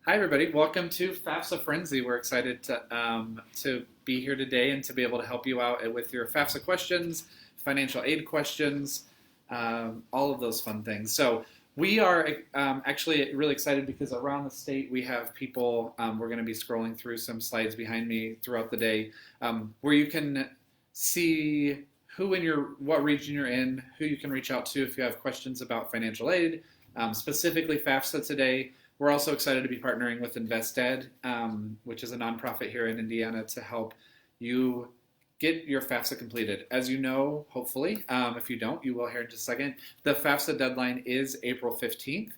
Hi, everybody. Welcome to Fafsa Frenzy. We're excited to be here today and to be able to help you out with your Fafsa questions, financial aid questions, all of those fun things. So we are actually really excited because around the state we have people. We're going to be scrolling through some slides behind me throughout the day, where you can see what region you're in, who you can reach out to if you have questions about financial aid, specifically Fafsa today. We're also excited to be partnering with InvestEd, which is a nonprofit here in Indiana, to help you get your FAFSA completed. As you know, hopefully, if you don't, you will hear in just a second. The FAFSA deadline is April 15th,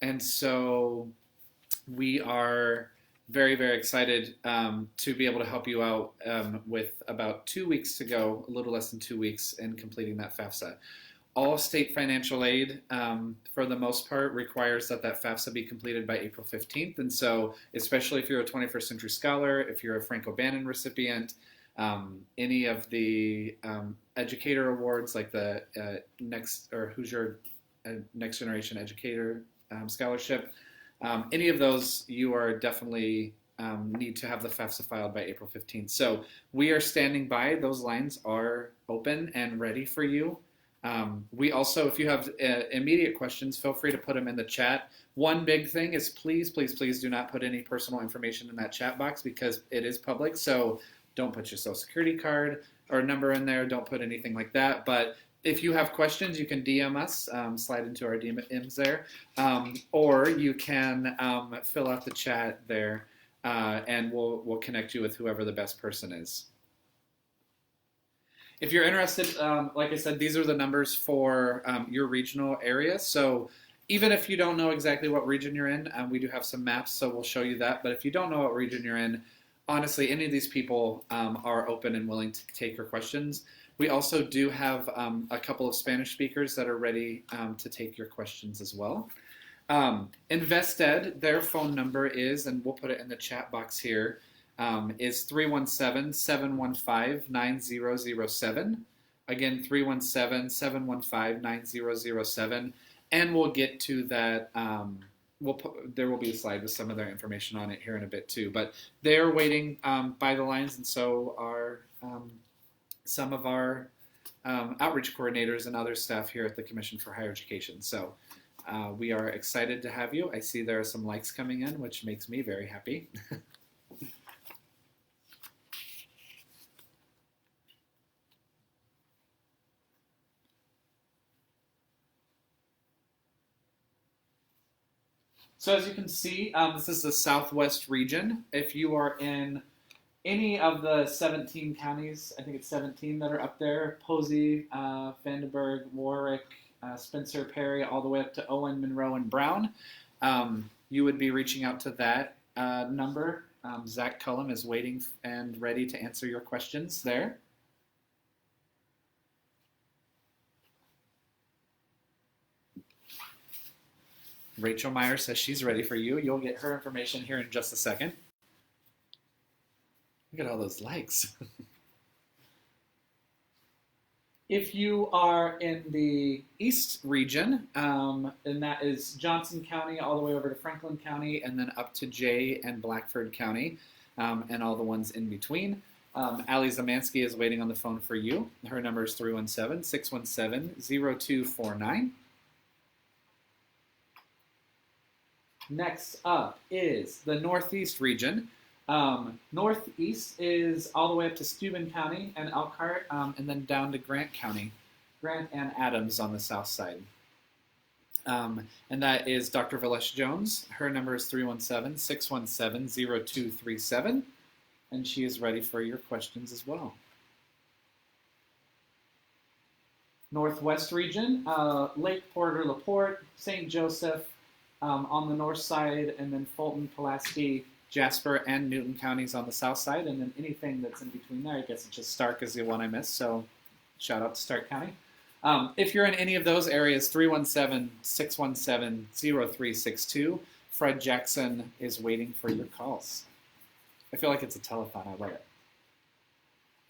and so we are very, very excited to be able to help you out with about 2 weeks to go, a little less than 2 weeks in completing that FAFSA. All state financial aid, for the most part, requires that FAFSA be completed by April 15th. And so, especially if you're a 21st Century Scholar, if you're a Frank O'Bannon recipient, any of the educator awards like the Hoosier Next Generation Educator Scholarship, any of those, you are definitely need to have the FAFSA filed by April 15th. So we are standing by. Those lines are open and ready for you. We also, if you have immediate questions, feel free to put them in the chat. One big thing is please, please, please do not put any personal information in that chat box because it is public. So don't put your social security card or number in there. Don't put anything like that. But if you have questions, you can DM us, slide into our DMs there, or you can fill out the chat there, and we'll connect you with whoever the best person is. If you're interested, like I said, these are the numbers for your regional area. So even if you don't know exactly what region you're in, we do have some maps, so we'll show you that. But if you don't know what region you're in, honestly, any of these people are open and willing to take your questions. We also do have a couple of Spanish speakers that are ready to take your questions as well. InvestEd, their phone number is, and we'll put it in the chat box here, is 317-715-9007. Again, 317-715-9007. And we'll get to that. There will be a slide with some of their information on it here in a bit too. But they're waiting by the lines, and so are some of our outreach coordinators and other staff here at the Commission for Higher Education. So we are excited to have you. I see there are some likes coming in, which makes me very happy. So as you can see, this is the Southwest region. If you are in any of the 17 counties, I think it's 17 that are up there, Posey, Vandenberg, Warwick, Spencer, Perry, all the way up to Owen, Monroe, and Brown, you would be reaching out to that number. Zach Cullum is waiting and ready to answer your questions there. Rachel Meyer says she's ready for you. You'll get her information here in just a second. Look at all those likes. If you are in the East region, and that is Johnson County all the way over to Franklin County and then up to Jay and Blackford County, and all the ones in between, Allie Zamansky is waiting on the phone for you. Her number is 317-617-0249. Next up is the Northeast region. Northeast is all the way up to Steuben County and Elkhart, and then down to Grant County, Grant and Adams on the south side. And that is Dr. Valesh Jones. Her number is 317-617-0237, and she is ready for your questions as well. Northwest region, Lake Porter, LaPorte, St. Joseph, on the north side, and then Fulton, Pulaski, Jasper, and Newton counties on the south side, and then anything that's in between there. I guess it's just Stark is the one I missed, so shout out to Stark County. If you're in any of those areas, 317-617-0362. Fred Jackson is waiting for your calls. I feel like it's a telethon. I love it.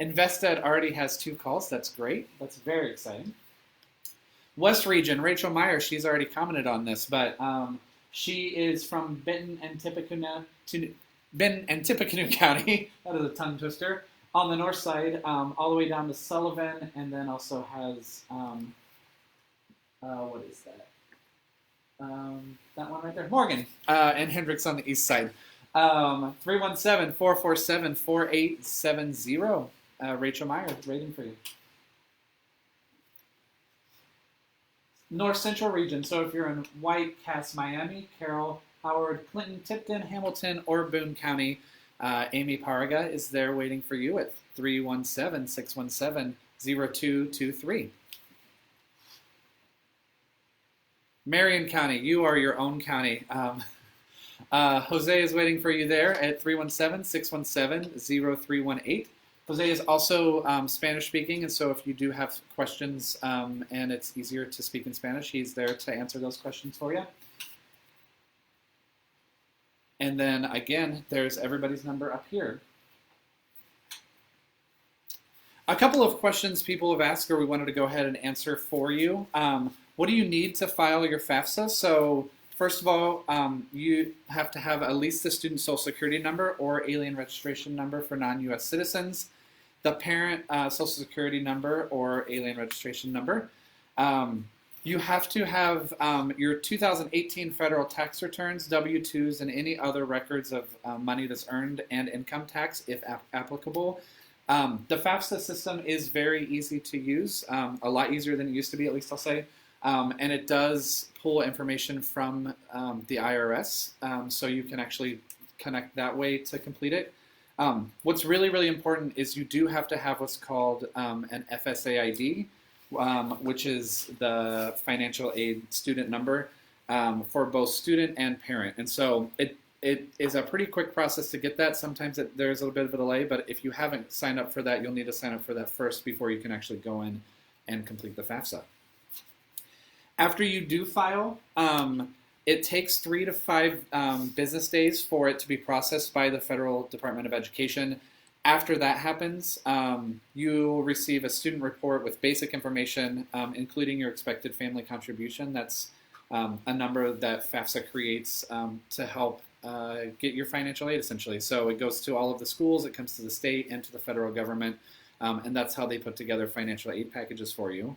InvestEd already has 2 calls. That's great. That's very exciting. West region, Rachel Meyer, she's already commented on this, but She is from Benton and Tippecanoe County. That is a tongue twister. On the north side, all the way down to Sullivan, and then also has, what is that? That one right there, Morgan, and Hendricks on the east side. 317-447-4870. Rachel Meyer, waiting for you. North Central region, so if you're in White, Cass, Miami, Carroll, Howard, Clinton, Tipton, Hamilton, or Boone County, Amy Paraga is there waiting for you at 317-617-0223. Marion County, you are your own county. Jose is waiting for you there at 317-617-0318. Jose is also Spanish speaking, and so if you do have questions and it's easier to speak in Spanish, he's there to answer those questions for you. And then again, there's everybody's number up here. A couple of questions people have asked, or we wanted to go ahead and answer for you. What do you need to file your FAFSA? So first of all, you have to have at least the student social security number or alien registration number for non-U.S. citizens, the parent social security number or alien registration number. You have to have your 2018 federal tax returns, W-2s, and any other records of money that's earned and income tax, if applicable. The FAFSA system is very easy to use, a lot easier than it used to be, at least I'll say. And it does pull information from the IRS, so you can actually connect that way to complete it. What's really, really important is you do have to have what's called an Fsa Id, which is the financial aid student number for both student and parent. And so it is a pretty quick process to get that. Sometimes there's a little bit of a delay, but if you haven't signed up for that, you'll need to sign up for that first before you can actually go in and complete the FAFSA. After you do file, it takes 3 to 5 business days for it to be processed by the Federal Department of Education. After that happens, you'll receive a student report with basic information, including your expected family contribution. That's a number that FAFSA creates to help get your financial aid, essentially. So it goes to all of the schools, it comes to the state and to the federal government, and that's how they put together financial aid packages for you.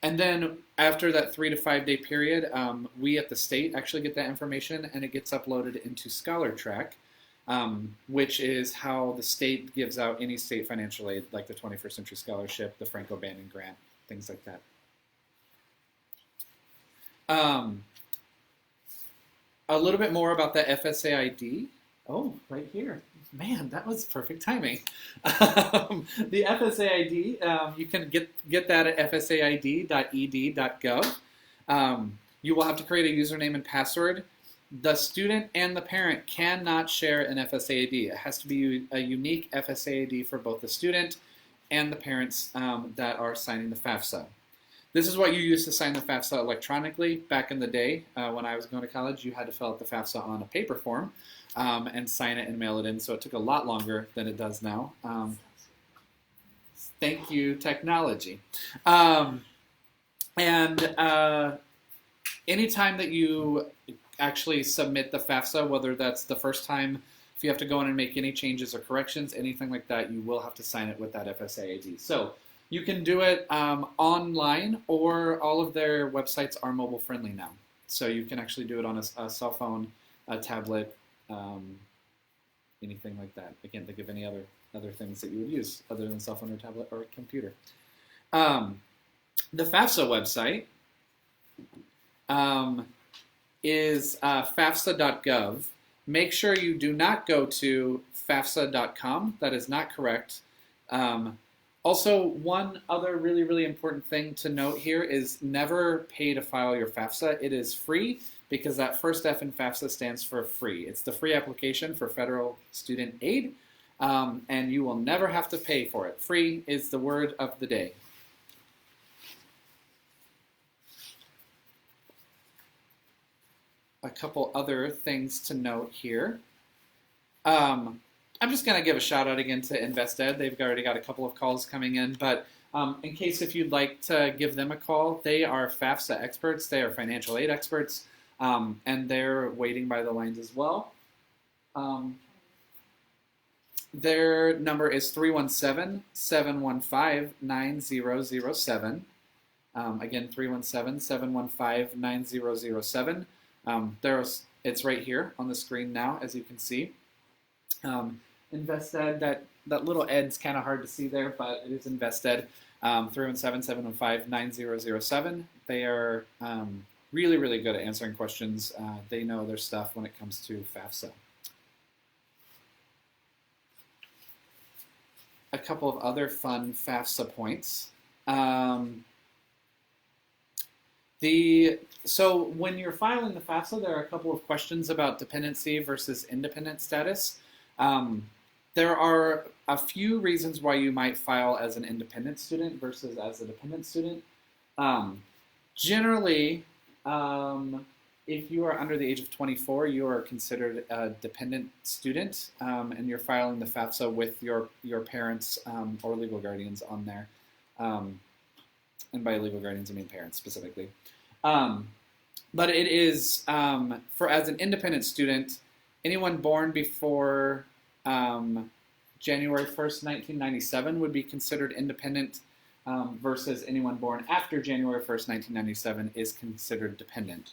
And then after that 3 to 5 day period, we at the state actually get that information, and it gets uploaded into ScholarTrack, which is how the state gives out any state financial aid, like the 21st Century Scholarship, the Franco-Bannon Grant, things like that. A little bit more about the Fsa Id. Oh, right here. Man, that was perfect timing. The Fsa Id, you can get that at fsaid.ed.gov. You will have to create a username and password. The student and the parent cannot share an Fsa Id. It has to be a unique Fsa Id for both the student and the parents that are signing the FAFSA. This is what you used to sign the FAFSA electronically. Back in the day, when I was going to college, you had to fill out the FAFSA on a paper form and sign it and mail it in, so it took a lot longer than it does now. Thank you, technology. Anytime that you actually submit the FAFSA, whether that's the first time, if you have to go in and make any changes or corrections, anything like that, you will have to sign it with that Fsa Id. So you can do it online, or all of their websites are mobile friendly now. So you can actually do it on a cell phone, a tablet, anything like that. I can't think of any other things that you would use other than cell phone or tablet or computer. The FAFSA website is fafsa.gov. Make sure you do not go to fafsa.com. That is not correct. Also, one other really, really important thing to note here is never pay to file your FAFSA. It is free because that first F in FAFSA stands for free. It's the free application for federal student aid, and you will never have to pay for it. Free is the word of the day. A couple other things to note here. I'm just going to give a shout out again to InvestEd. They've already got a couple of calls coming in, but in case if you'd like to give them a call, they are FAFSA experts. They are financial aid experts. and they're waiting by the lines as well. Their number is 317-715-9007. Again, 317-715-9007. It's right here on the screen now, as you can see. Invested, that little Ed's kind of hard to see there, but it is Invested. 317-715-9007. They are really, really good at answering questions. They know their stuff when it comes to FAFSA. A couple of other fun FAFSA points. So when you're filing the FAFSA, there are a couple of questions about dependency versus independent status. There are a few reasons why you might file as an independent student versus as a dependent student. Generally, if you are under the age of 24, you are considered a dependent student, and you're filing the FAFSA with your parents or legal guardians on there. And by legal guardians, I mean parents specifically. But it is, as an independent student, anyone born before January 1st, 1997 would be considered independent, versus anyone born after January 1st, 1997 is considered dependent.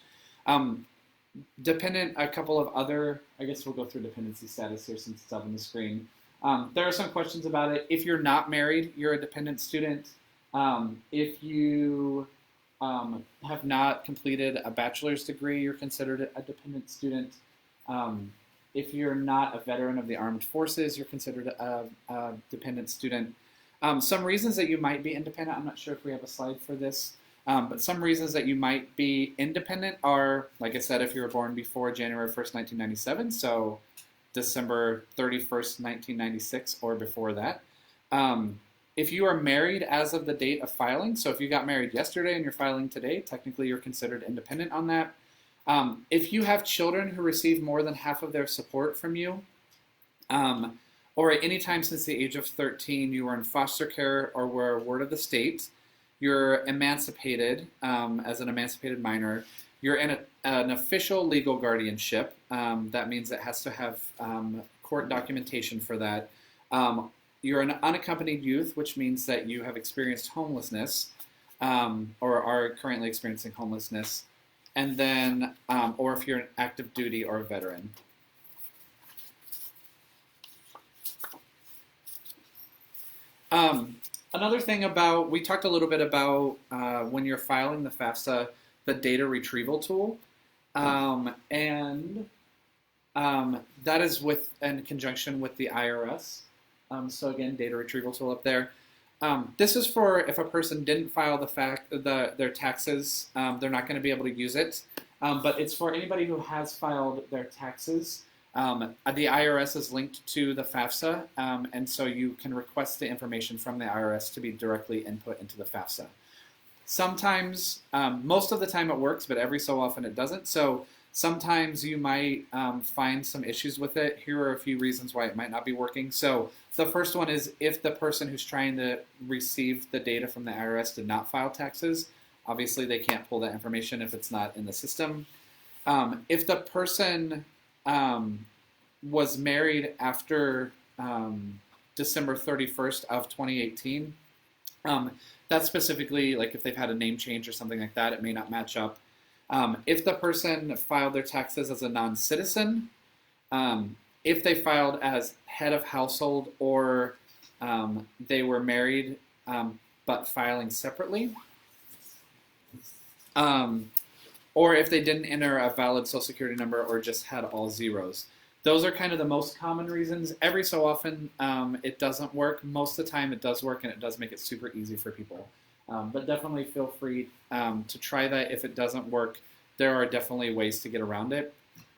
Dependent, a couple of other, I guess we'll go through dependency status here since it's up on the screen. There are some questions about it. If you're not married, you're a dependent student. If you have not completed a bachelor's degree, you're considered a dependent student. If you're not a veteran of the armed forces, you're considered a dependent student. Some reasons that you might be independent, I'm not sure if we have a slide for this, but some reasons that you might be independent are, like I said, if you were born before January 1st, 1997, so December 31st, 1996, or before that. If you are married as of the date of filing, so if you got married yesterday and you're filing today, technically you're considered independent on that. If you have children who receive more than half of their support from you, or at any time since the age of 13 you were in foster care or were a ward of the state, you're emancipated as an emancipated minor, you're in an official legal guardianship. That means it has to have court documentation for that. You're an unaccompanied youth, which means that you have experienced homelessness or are currently experiencing homelessness. And then, or if you're an active duty or a veteran. Another thing about, we talked a little bit about when you're filing the FAFSA, the data retrieval tool. And that is in conjunction with the IRS. So again, data retrieval tool up there. This is for if a person didn't file their taxes, they're not going to be able to use it. But it's for anybody who has filed their taxes. The IRS is linked to the FAFSA, and so you can request the information from the IRS to be directly input into the FAFSA. Sometimes, most of the time it works, but every so often it doesn't. So sometimes you might find some issues with it. Here are a few reasons why it might not be working. So the first one is if the person who's trying to receive the data from the IRS did not file taxes, obviously they can't pull that information if it's not in the system. If the person was married after December 31st of 2018, that's specifically like if they've had a name change or something like that, it may not match up. If the person filed their taxes as a non-citizen, if they filed as head of household or they were married but filing separately, or if they didn't enter a valid Social Security number or just had all zeros. Those are kind of the most common reasons. Every so often it doesn't work. Most of the time it does work, and it does make it super easy for people. But definitely feel free to try that. If it doesn't work, there are definitely ways to get around it.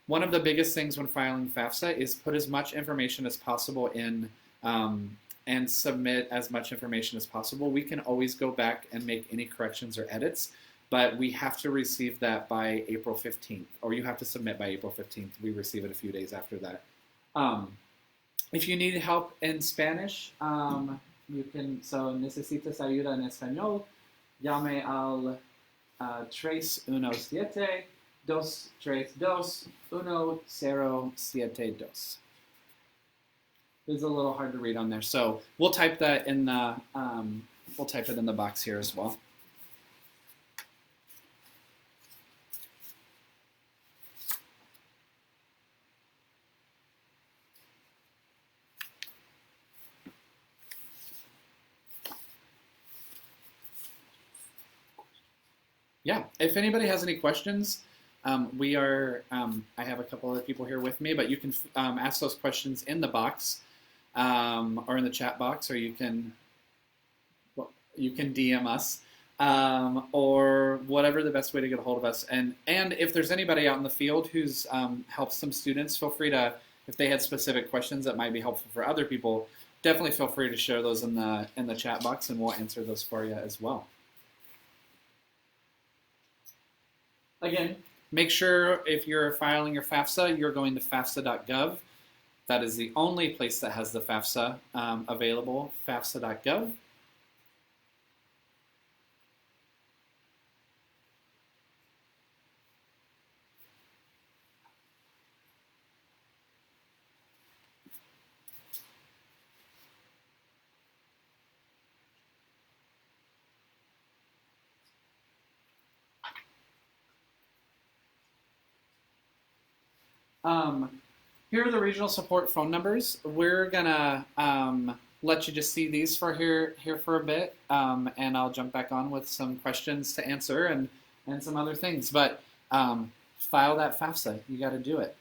One of the biggest things when filing FAFSA is put as much information as possible in and submit as much information as possible. We can always go back and make any corrections or edits, but we have to receive that by April 15th, or you have to submit by April 15th. We receive it a few days after that. If you need help in Spanish, you can, so necesitas ayuda en español, llame al 317 dos, tres, dos, uno, cero, siete, dos. It's a little hard to read on there, so we'll type that in the we'll type it in the box here as well. Yeah, if anybody has any questions, I have a couple other people here with me, but you can ask those questions in the box or in the chat box, or you can DM us or whatever the best way to get a hold of us. And if there's anybody out in the field who's helped some students, feel free to, if they had specific questions that might be helpful for other people, definitely feel free to share those in the chat box, and we'll answer those for you as well. Again, make sure if you're filing your FAFSA, you're going to fafsa.gov. That is the only place that has the FAFSA available, fafsa.gov. Here are the regional support phone numbers. We're gonna let you just see these for here for a bit, and I'll jump back on with some questions to answer and some other things. But file that FAFSA. You got to do it.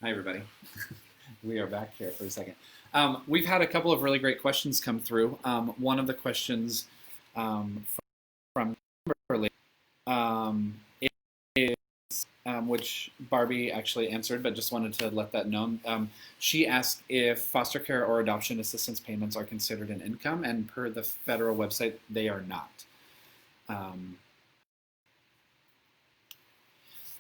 Hi, everybody. We are back here for a second. We've had a couple of really great questions come through. One of the questions from Kimberly is, which Barbie actually answered, but just wanted to let that known. She asked if foster care or adoption assistance payments are considered an income, and per the federal website, they are not.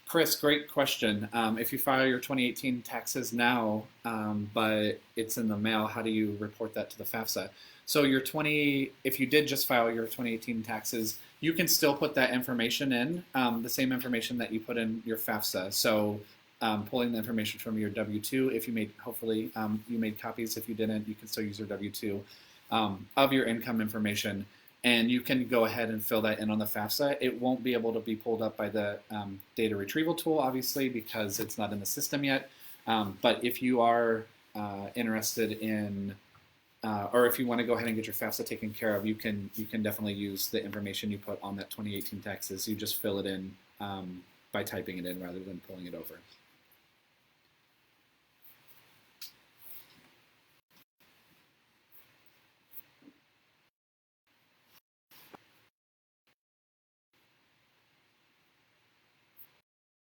Chris, great question. If you file your 2018 taxes now, but it's in the mail, how do you report that to the Fafsa? So if you did just file your 2018 taxes, you can still put that information in, the same information that you put in your Fafsa. So pulling the information from your W-2, if you made, hopefully you made copies. If you didn't, you can still use your W-2 of your income information. And you can go ahead and fill that in on the Fafsa. It won't be able to be pulled up by the Data Retrieval tool, obviously, because it's not in the system yet. But if you are interested in, or if you want to go ahead and get your Fafsa taken care of, you can definitely use the information you put on that 2018 taxes. You just fill it in by typing it in rather than pulling it over.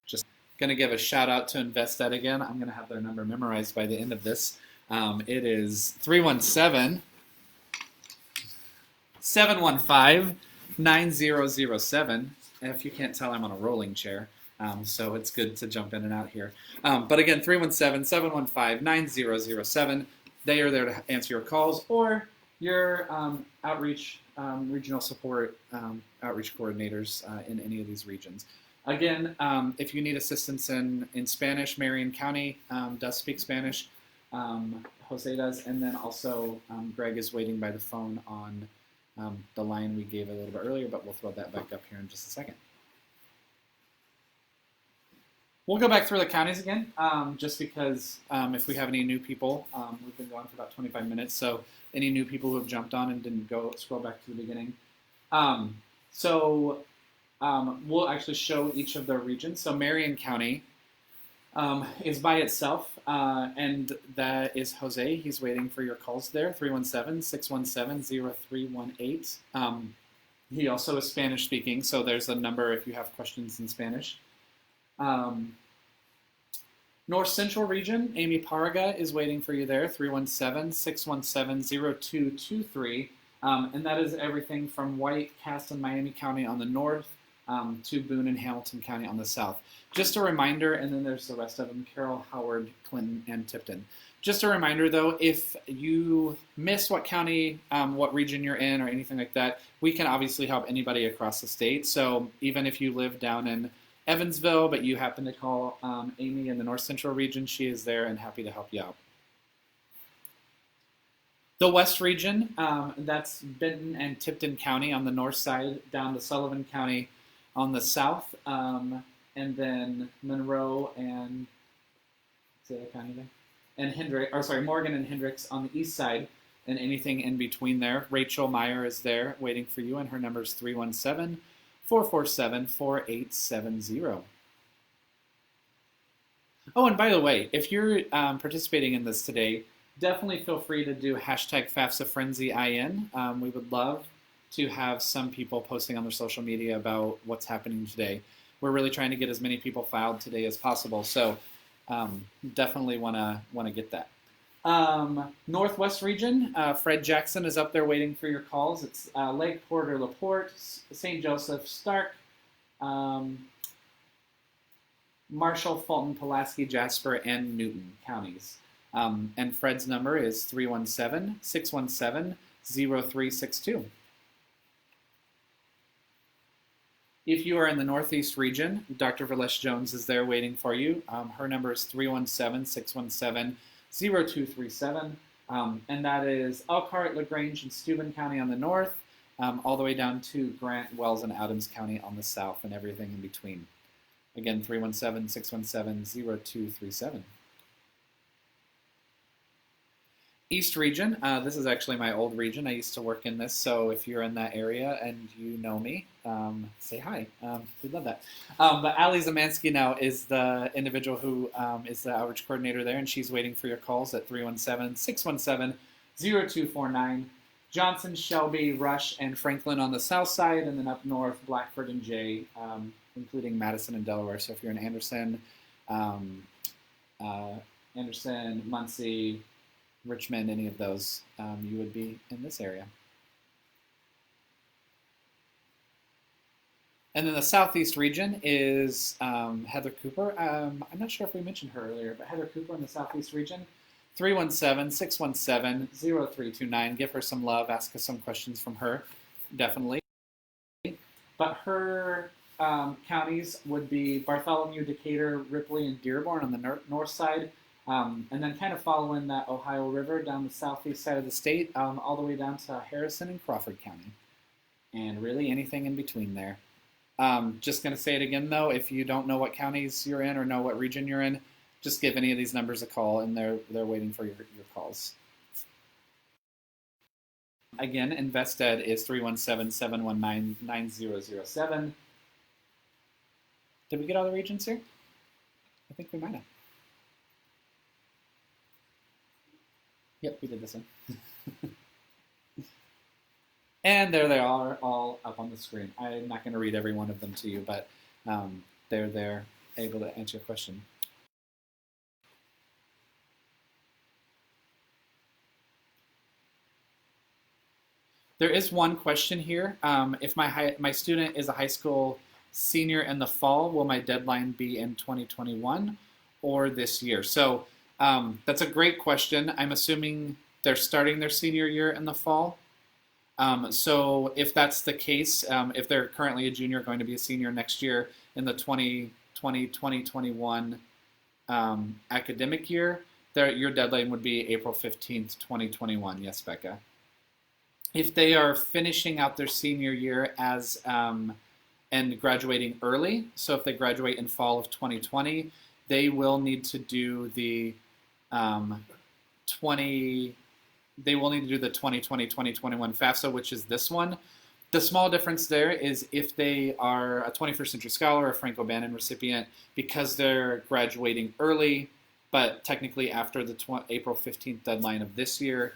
Just going to give a shout out to InvestEd again. I'm going to have their number memorized by the end of this. It is 317-715-9007. If you can't tell, I'm on a rolling chair, so it's good to jump in and out here. But again, 317-715-9007. They are there to answer your calls or your outreach, regional support outreach coordinators in any of these regions. Again, if you need assistance in Spanish, Marion County does speak Spanish. Jose does, and then also Greg is waiting by the phone on the line we gave a little bit earlier, but we'll throw that back up here in just a second. We'll go back through the counties again, just because if we have any new people, we've been going for about 25 minutes, so any new people who have jumped on and didn't scroll back to the beginning. We'll actually show each of the regions. So Marion County is by itself, and that is Jose. He's waiting for your calls there, 317-617-0318. He also is Spanish speaking, so there's a number if you have questions in Spanish. North Central region, Amy Paraga is waiting for you there, 317-617-0223. And that is everything from White, Cass, and Miami County on the north to Boone and Hamilton County on the south. Just a reminder, and then there's the rest of them, Carroll, Howard, Clinton, and Tipton. Just a reminder, though, if you miss what county, what region you're in or anything like that, we can obviously help anybody across the state. So even if you live down in Evansville, but you happen to call Amy in the North Central region, she is there and happy to help you out. The West region, that's Benton and Tipton County on the north side, down to Sullivan County on the south, and then Monroe and county there, and Morgan and Hendricks on the east side, and anything in between there. Rachel Meyer is there waiting for you, and her number is 317-447-4870. Oh, and by the way, if you're participating in this today, definitely feel free to do hashtag FafsaFrenzyIN. We would love to have some people posting on their social media about what's happening today. We're really trying to get as many people filed today as possible, so definitely want to get that. Northwest region, Fred Jackson is up there waiting for your calls. It's Lake Porter, LaPorte, St. Joseph, Stark, Marshall, Fulton, Pulaski, Jasper, and Newton counties. And Fred's number is 317-617-0362. If you are in the Northeast region, Dr. Verlesh Jones is there waiting for you. Her number is 317-617-0237. And that is Elkhart, LaGrange, and Steuben County on the north, all the way down to Grant, Wells, and Adams County on the south, and everything in between. Again, 317-617-0237. East region. This is actually my old region. I used to work in this, so if you're in that area and you know me, say hi. We'd love that. But Ali Zamansky now is the individual who is the outreach coordinator there, and she's waiting for your calls at 317-617-0249. Johnson, Shelby, Rush, and Franklin on the south side, and then up north, Blackford and Jay, including Madison and Delaware. So if you're in Anderson, Muncie, Richmond, any of those, you would be in this area. And then the southeast region is Heather Cooper. I'm not sure if we mentioned her earlier, but Heather Cooper in the southeast region, 317-617-0329. Give her some love. Ask us some questions from her, definitely. But her counties would be Bartholomew, Decatur, Ripley, and Dearborn on the north side. And then kind of following that Ohio River down the southeast side of the state, all the way down to Harrison and Crawford County. And really anything in between there. Just going to say it again, though. If you don't know what counties you're in or know what region you're in, just give any of these numbers a call, and they're waiting for your calls. Again, InvestEd is 317-719-9007. Did we get all the regions here? I think we might have. Yep, we did this one. And there they are, all up on the screen. I'm not going to read every one of them to you, but they're there, able to answer your question. There is one question here. If my student is a high school senior in the fall, will my deadline be in 2021 or this year? So that's a great question. I'm assuming they're starting their senior year in the fall. So if that's the case, if they're currently a junior going to be a senior next year in the 2020-2021 academic year, your deadline would be April 15th, 2021. Yes, Becca. If they are finishing out their senior year as and graduating early, so if they graduate in fall of 2020, they will need to do the 2020-2021 FAFSA, which is this one. The small difference there is if they are a 21st Century Scholar or a Frank O'Bannon recipient, because they're graduating early, but technically after the April 15th deadline of this year,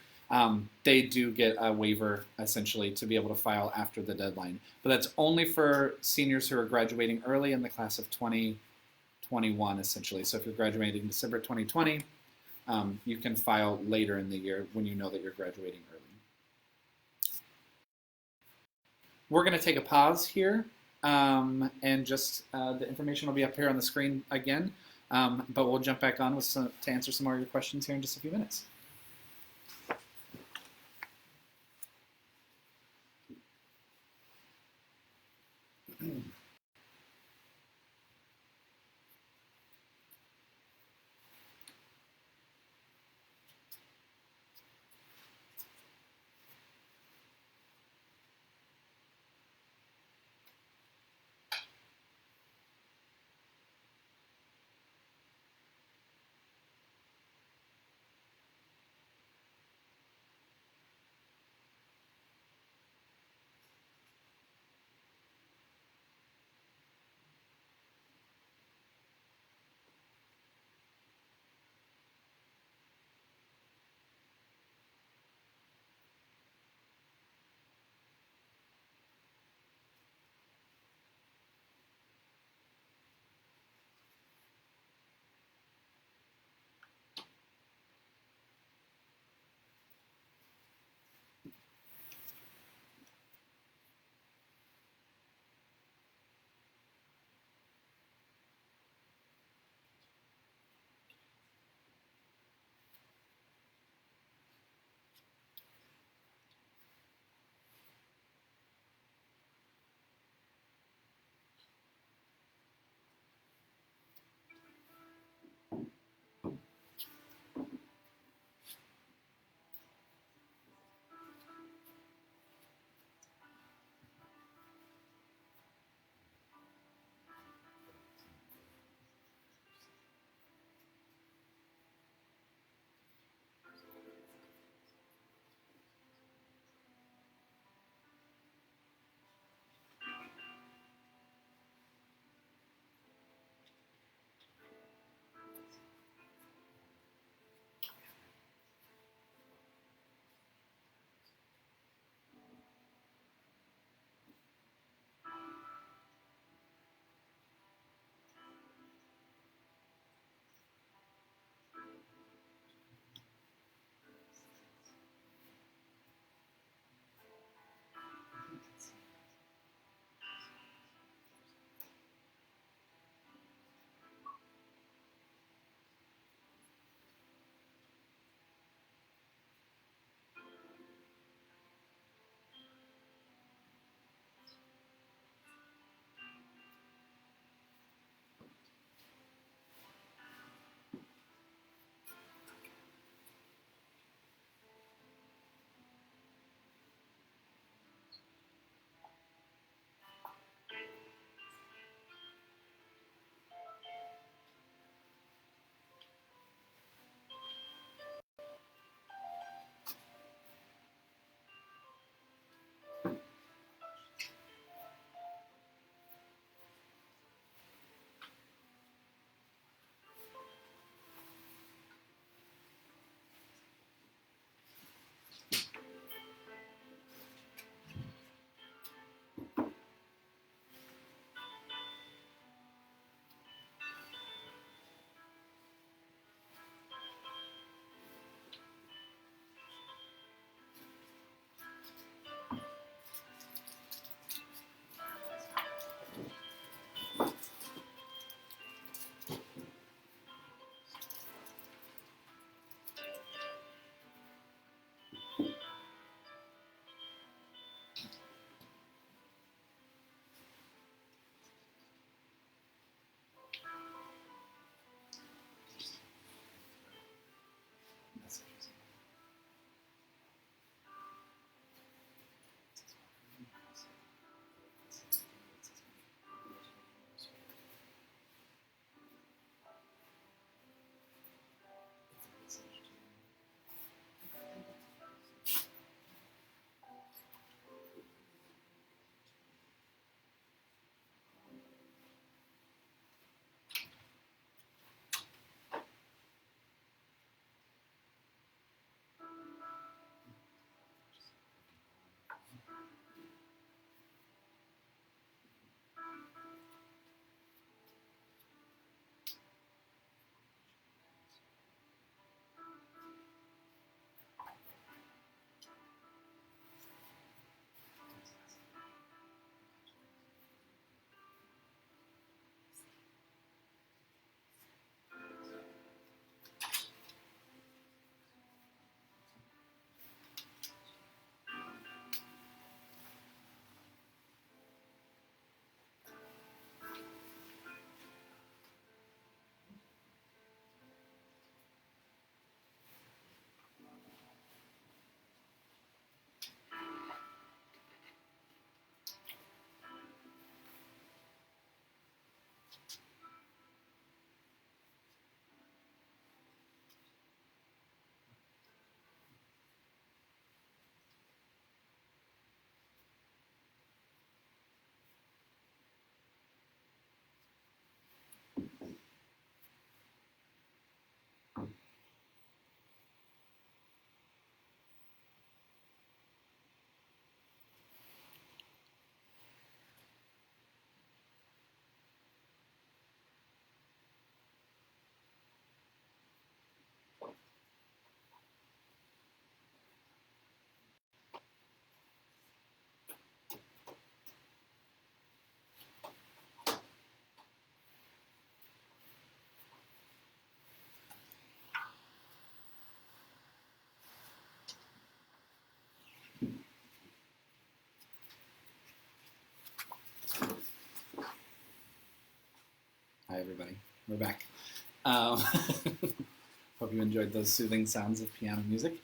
they do get a waiver, essentially, to be able to file after the deadline. But that's only for seniors who are graduating early in the class of 2021, essentially. So if you're graduating December 2020, you can file later in the year when you know that you're graduating early. We're going to take a pause here, and just the information will be up here on the screen again, but we'll jump back on with to answer some more of your questions here in just a few minutes. Hi, everybody. We're back. Hope you enjoyed those soothing sounds of piano music.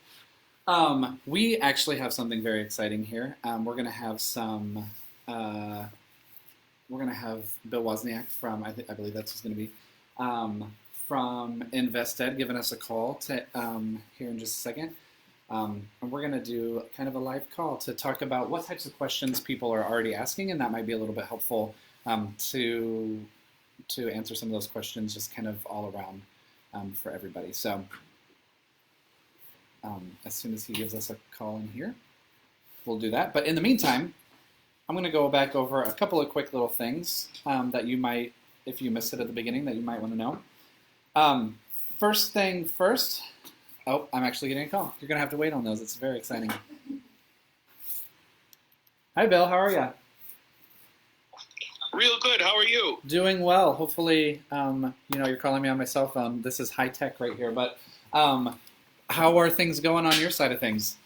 We actually have something very exciting here. We're going to have Bill Wozniak from, I believe that's who's going to be, from InvestEd giving us a call to, here in just a second. And we're going to do kind of a live call to talk about what types of questions people are already asking, and that might be a little bit helpful to answer some of those questions just kind of all around for everybody. So as soon as he gives us a call in here, we'll do that. But in the meantime, I'm going to go back over a couple of quick little things that you might, if you missed it at the beginning, that you might want to know. First thing first, oh, I'm actually getting a call. You're going to have to wait on those. It's very exciting. Hi, Bill. How are you? Real good. How are you? Doing well. Hopefully, you're calling me on my cell phone. This is high tech right here. But how are things going on your side of things?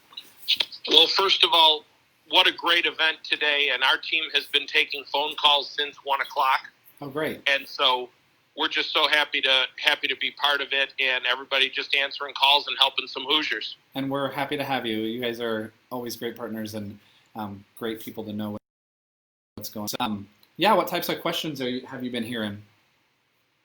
Well, first of all, what a great event today. And our team has been taking phone calls since 1 o'clock. Oh, great. And so we're just so happy to be part of it, and everybody just answering calls and helping some Hoosiers. And we're happy to have you. You guys are always great partners and great people to know what's going on. Yeah, what types of questions have you been hearing?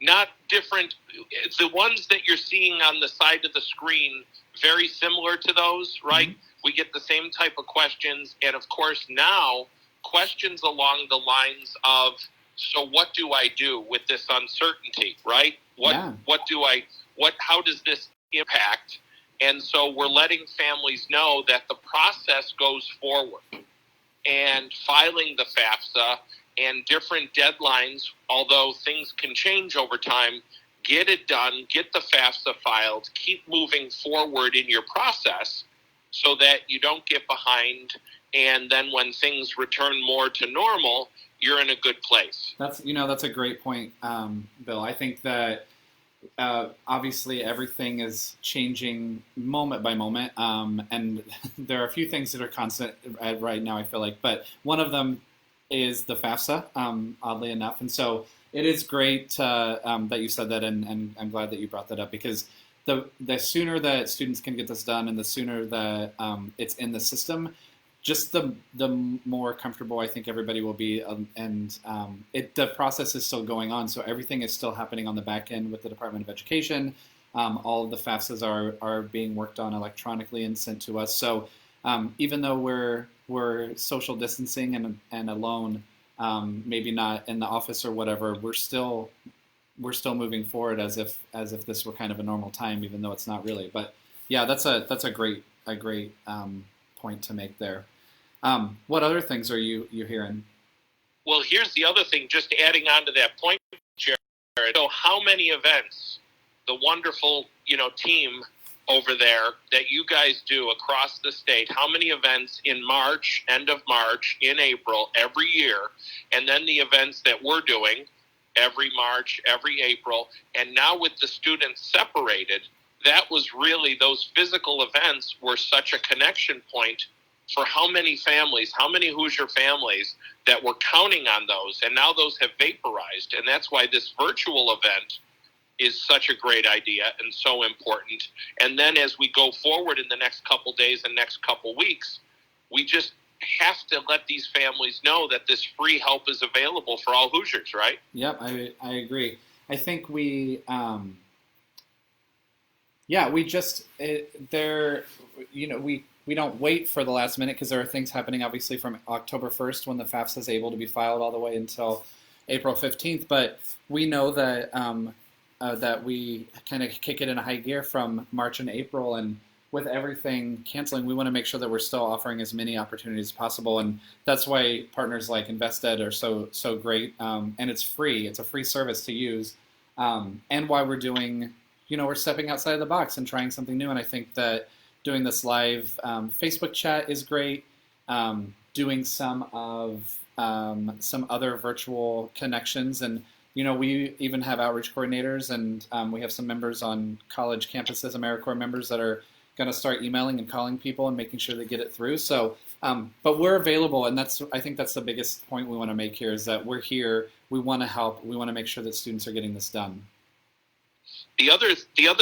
Not different. It's the ones that you're seeing on the side of the screen, very similar to those, right? Mm-hmm. We get the same type of questions, and of course now questions along the lines of, so what do I do with this uncertainty, right? How does this impact? And so we're letting families know that the process goes forward, and filing the FAFSA and different deadlines, although things can change over time, get it done, get the FAFSA filed, keep moving forward in your process so that you don't get behind, and then when things return more to normal, you're in a good place. That's a great point, Bill. I think that obviously everything is changing moment by moment, and there are a few things that are constant right now, I feel like, but one of them is the FAFSA, oddly enough. And so it is great that you said that, and I'm glad that you brought that up, because the sooner that students can get this done and the sooner that it's in the system, just the more comfortable I think everybody will be. The process is still going on, so everything is still happening on the back end with the Department of Education. All of the FAFSAs are being worked on electronically and sent to us. So even though we're social distancing and alone, maybe not in the office or whatever, we're still moving forward as if this were kind of a normal time, even though it's not really. But yeah, that's a great point to make there. What other things are you hearing? Well, here's the other thing, just adding on to that point, Jared. So how many events the wonderful team over there that you guys do across the state, how many events in March, end of March, in April, every year, and then the events that we're doing every March, every April, and now with the students separated, that was really, those physical events were such a connection point for how many families, how many Hoosier families that were counting on those, and now those have vaporized, and that's why this virtual event is such a great idea and so important. And then as we go forward in the next couple days and next couple weeks, we just have to let these families know that this free help is available for all Hoosiers, right? Yep, I agree. I think we don't wait for the last minute, because there are things happening obviously from October 1st when the FAFSA is able to be filed all the way until April 15th. But we know that that we kind of kick it in a high gear from March and April, and with everything canceling, we want to make sure that we're still offering as many opportunities as possible, and that's why partners like InvestEd are so great, and it's free. It's a free service to use, and why we're doing, we're stepping outside of the box and trying something new, and I think that doing this live Facebook chat is great, doing some other virtual connections, and we even have outreach coordinators, and we have some members on college campuses, AmeriCorps members, that are going to start emailing and calling people and making sure they get it through. So, but we're available, and I think that's the biggest point we want to make here, is that we're here. we want to help. We want to make sure that students are getting this done. The other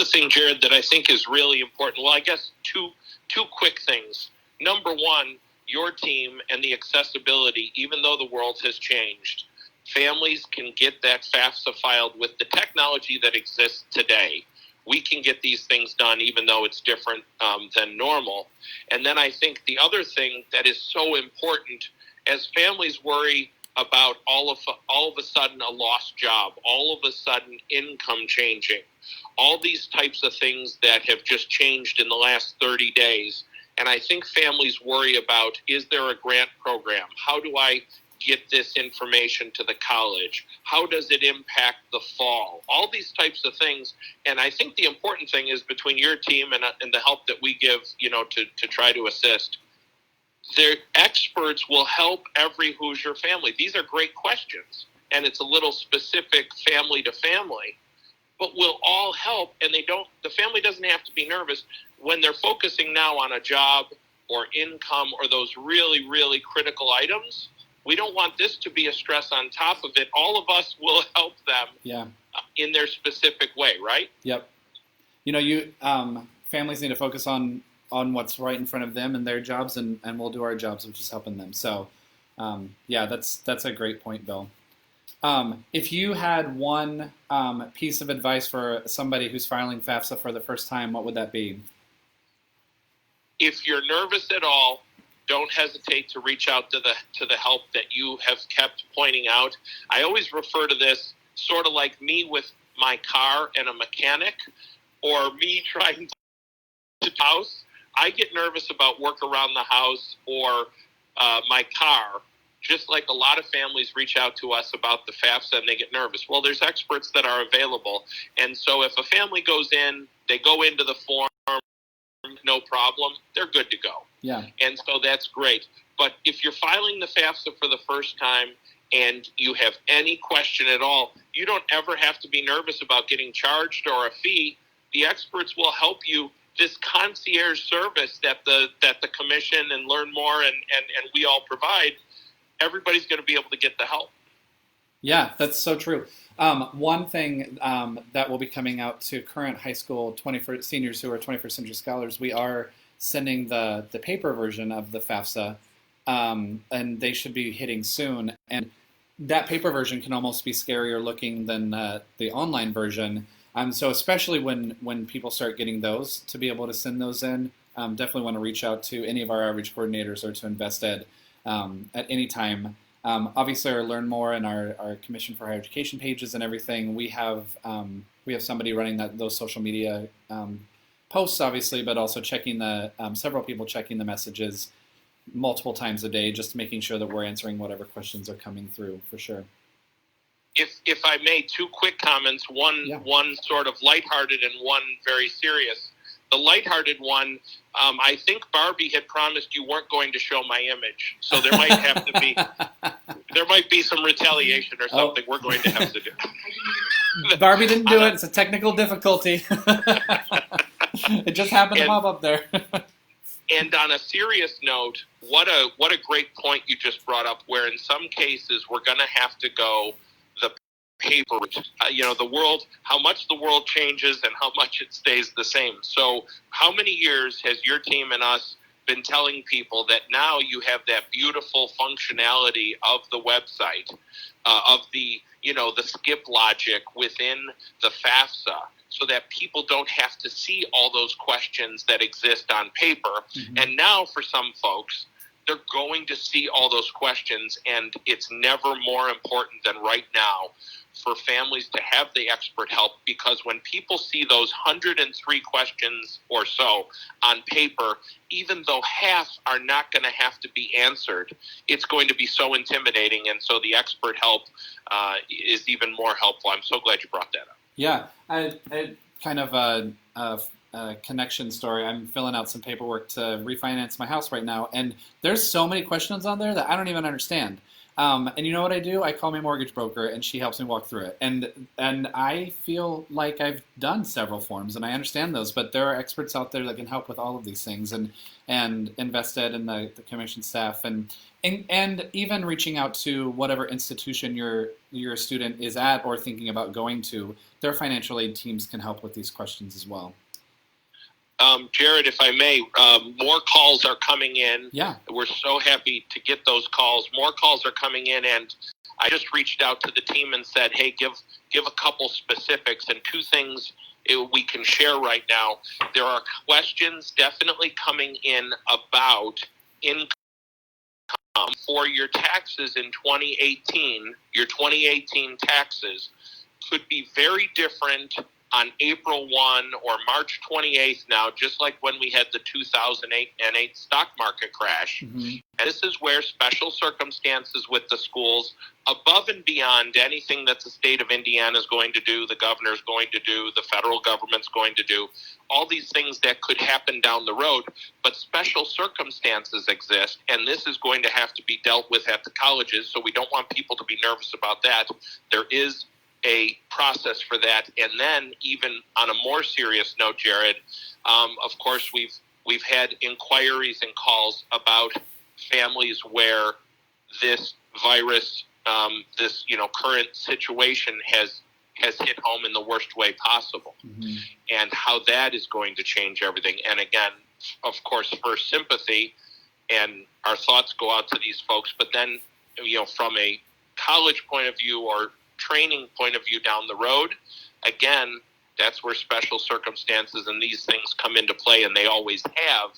thing, Jared, that I think is really important, well, I guess two quick things. Number one, your team and the accessibility, even though the world has changed, families can get that FAFSA filed with the technology that exists today. We can get these things done even though it's different than normal. And then I think the other thing that is so important, as families worry about all of a sudden a lost job, all of a sudden income changing, all these types of things that have just changed in the last 30 days. And I think families worry about, is there a grant program? How do I get this information to the college? How does it impact the fall? All these types of things. And I think the important thing is between your team and the help that we give, to try to assist, their experts will help every Hoosier family. These are great questions, and it's a little specific family to family, but we'll all help. And the family doesn't have to be nervous when they're focusing now on a job or income or those really, really critical items. We don't want this to be a stress on top of it. All of us will help them in their specific way, right? Yep. Families need to focus on what's right in front of them and their jobs, and we'll do our jobs, which is helping them. So, that's a great point, Bill. If you had one piece of advice for somebody who's filing FAFSA for the first time, what would that be? If you're nervous at all, don't hesitate to reach out to the help that you have kept pointing out. I always refer to this sort of like me with my car and a mechanic, or me trying to house. I get nervous about work around the house or my car, just like a lot of families reach out to us about the FAFSA and they get nervous. Well, there's experts that are available. And so if a family goes in, they go into the form, no problem, they're good to go. Yeah. And so that's great. But if you're filing the FAFSA for the first time and you have any question at all, you don't ever have to be nervous about getting charged or a fee. The experts will help you. This concierge service that the commission and Learn More and we all provide, everybody's going to be able to get the help. Yeah, that's so true. One thing that will be coming out to current high school seniors who are 21st century scholars, we are sending the paper version of the FAFSA, and they should be hitting soon. And that paper version can almost be scarier looking than the online version. So especially when people start getting those, to be able to send those in, definitely want to reach out to any of our outreach coordinators or to InvestEd at any time. Obviously, our Learn More and our Commission for Higher Education pages and everything, we have somebody running those social media posts, obviously, but also checking several people checking the messages multiple times a day, just making sure that we're answering whatever questions are coming through, for sure. If I may, two quick comments, one sort of lighthearted and one very serious. The lighthearted one, I think Barbie had promised you weren't going to show my image, so there might have to be some retaliation or something we're going to have to do. Barbie didn't do it. It's a technical difficulty. It just happened to pop up there. And on a serious note, what a great point you just brought up, where in some cases we're going to have to go the paper, the world, how much the world changes and how much it stays the same. So how many years has your team and us been telling people that now you have that beautiful functionality of the website, of the skip logic within the FAFSA, so that people don't have to see all those questions that exist on paper. Mm-hmm. And now for some folks, they're going to see all those questions, and it's never more important than right now for families to have the expert help, because when people see those 103 questions or so on paper, even though half are not going to have to be answered, it's going to be so intimidating, and so the expert help is even more helpful. I'm so glad you brought that up. Yeah, I kind of a connection story. I'm filling out some paperwork to refinance my house right now, and there's so many questions on there that I don't even understand. And you know what I do? I call my mortgage broker, and she helps me walk through it. And I feel like I've done several forms, and I understand those. But there are experts out there that can help with all of these things, and InvestEd and the commission staff, and even reaching out to whatever institution your student is at or thinking about going to. Their financial aid teams can help with these questions as well. Jared, if I may, more calls are coming in. Yeah. We're so happy to get those calls. More calls are coming in, and I just reached out to the team and said, hey, give a couple specifics and two things we can share right now. There are questions definitely coming in about income for your taxes in 2018. Your 2018 taxes could be very different on April 1 or March 28th now, just like when we had the 2008 stock market crash. Mm-hmm. And this is where special circumstances with the schools, above and beyond anything that the state of Indiana is going to do, the governor's going to do, the federal government's going to do, all these things that could happen down the road, but special circumstances exist, and this is going to have to be dealt with at the colleges, so we don't want people to be nervous about that. There is a process for that. And then even on a more serious note, Jared, of course, we've had inquiries and calls about families where this virus, this current situation has hit home in the worst way possible, mm-hmm. and how that is going to change everything. And again, of course, first sympathy, and our thoughts go out to these folks. But then, from a college point of view or training point of view down the road, again, that's where special circumstances and these things come into play, and they always have,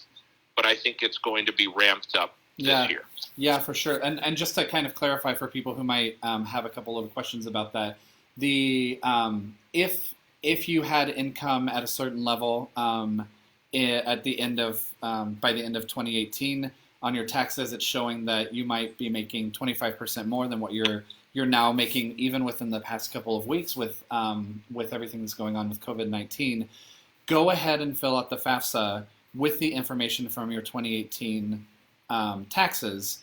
but I think it's going to be ramped up this year. Yeah, for sure. And just to kind of clarify for people who might have a couple of questions about that, the if you had income at a certain level at the end of by the end of 2018 on your taxes, it's showing that you might be making 25% more than what you're now making, even within the past couple of weeks with everything that's going on with COVID-19. Go ahead and fill out the FAFSA with the information from your 2018 taxes.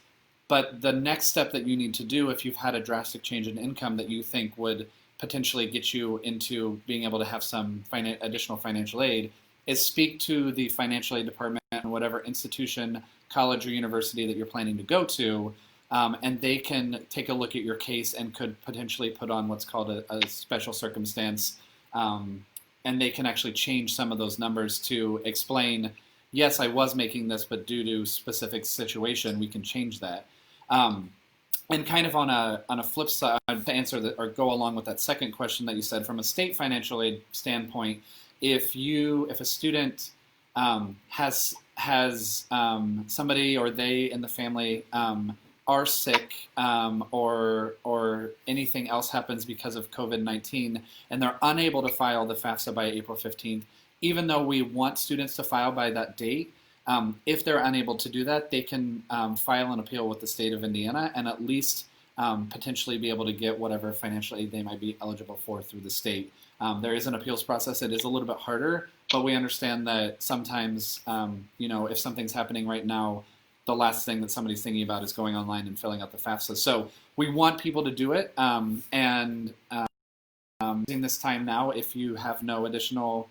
But the next step that you need to do, if you've had a drastic change in income that you think would potentially get you into being able to have some additional financial aid, is speak to the financial aid department in whatever institution, college, or university that you're planning to go to. And they can take a look at your case and could potentially put on what's called a special circumstance. And they can actually change some of those numbers to explain, yes, I was making this, but due to specific situation, we can change that. And kind of on a flip side, to answer that or go along with that second question that you said, from a state financial aid standpoint, if a student has somebody or they in the family are sick or anything else happens because of COVID-19 and they're unable to file the FAFSA by April 15th, even though we want students to file by that date, if they're unable to do that, they can file an appeal with the state of Indiana and at least potentially be able to get whatever financial aid they might be eligible for through the state. There is an appeals process. It is a little bit harder, but we understand that sometimes, if something's happening right now, the last thing that somebody's thinking about is going online and filling out the FAFSA. So we want people to do it, and using this time now, if you have no additional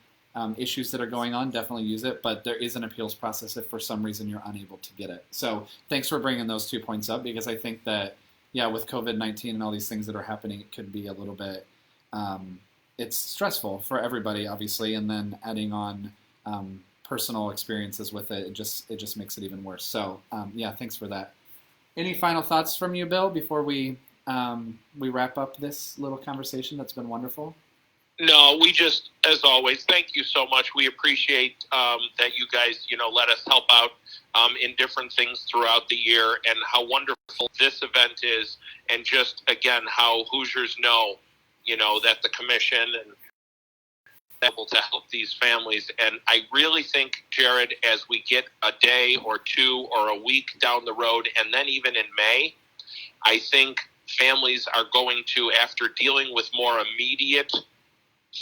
issues that are going on, definitely use it, but there is an appeals process if for some reason you're unable to get it. So thanks for bringing those 2 points up, because I think that, with COVID-19 and all these things that are happening, it could be a little bit, it's stressful for everybody, obviously, and then adding on personal experiences with it, it just makes it even worse. So thanks for that. Any final thoughts from you, Bill, before we wrap up this little conversation that's been wonderful? No, we just, as always, thank you so much. We appreciate that you guys, let us help out in different things throughout the year, and how wonderful this event is, and just, again, how Hoosiers know, that the commission and able to help these families. And I really think, Jared, as we get a day or two or a week down the road, and then even in May, I think families are going to, after dealing with more immediate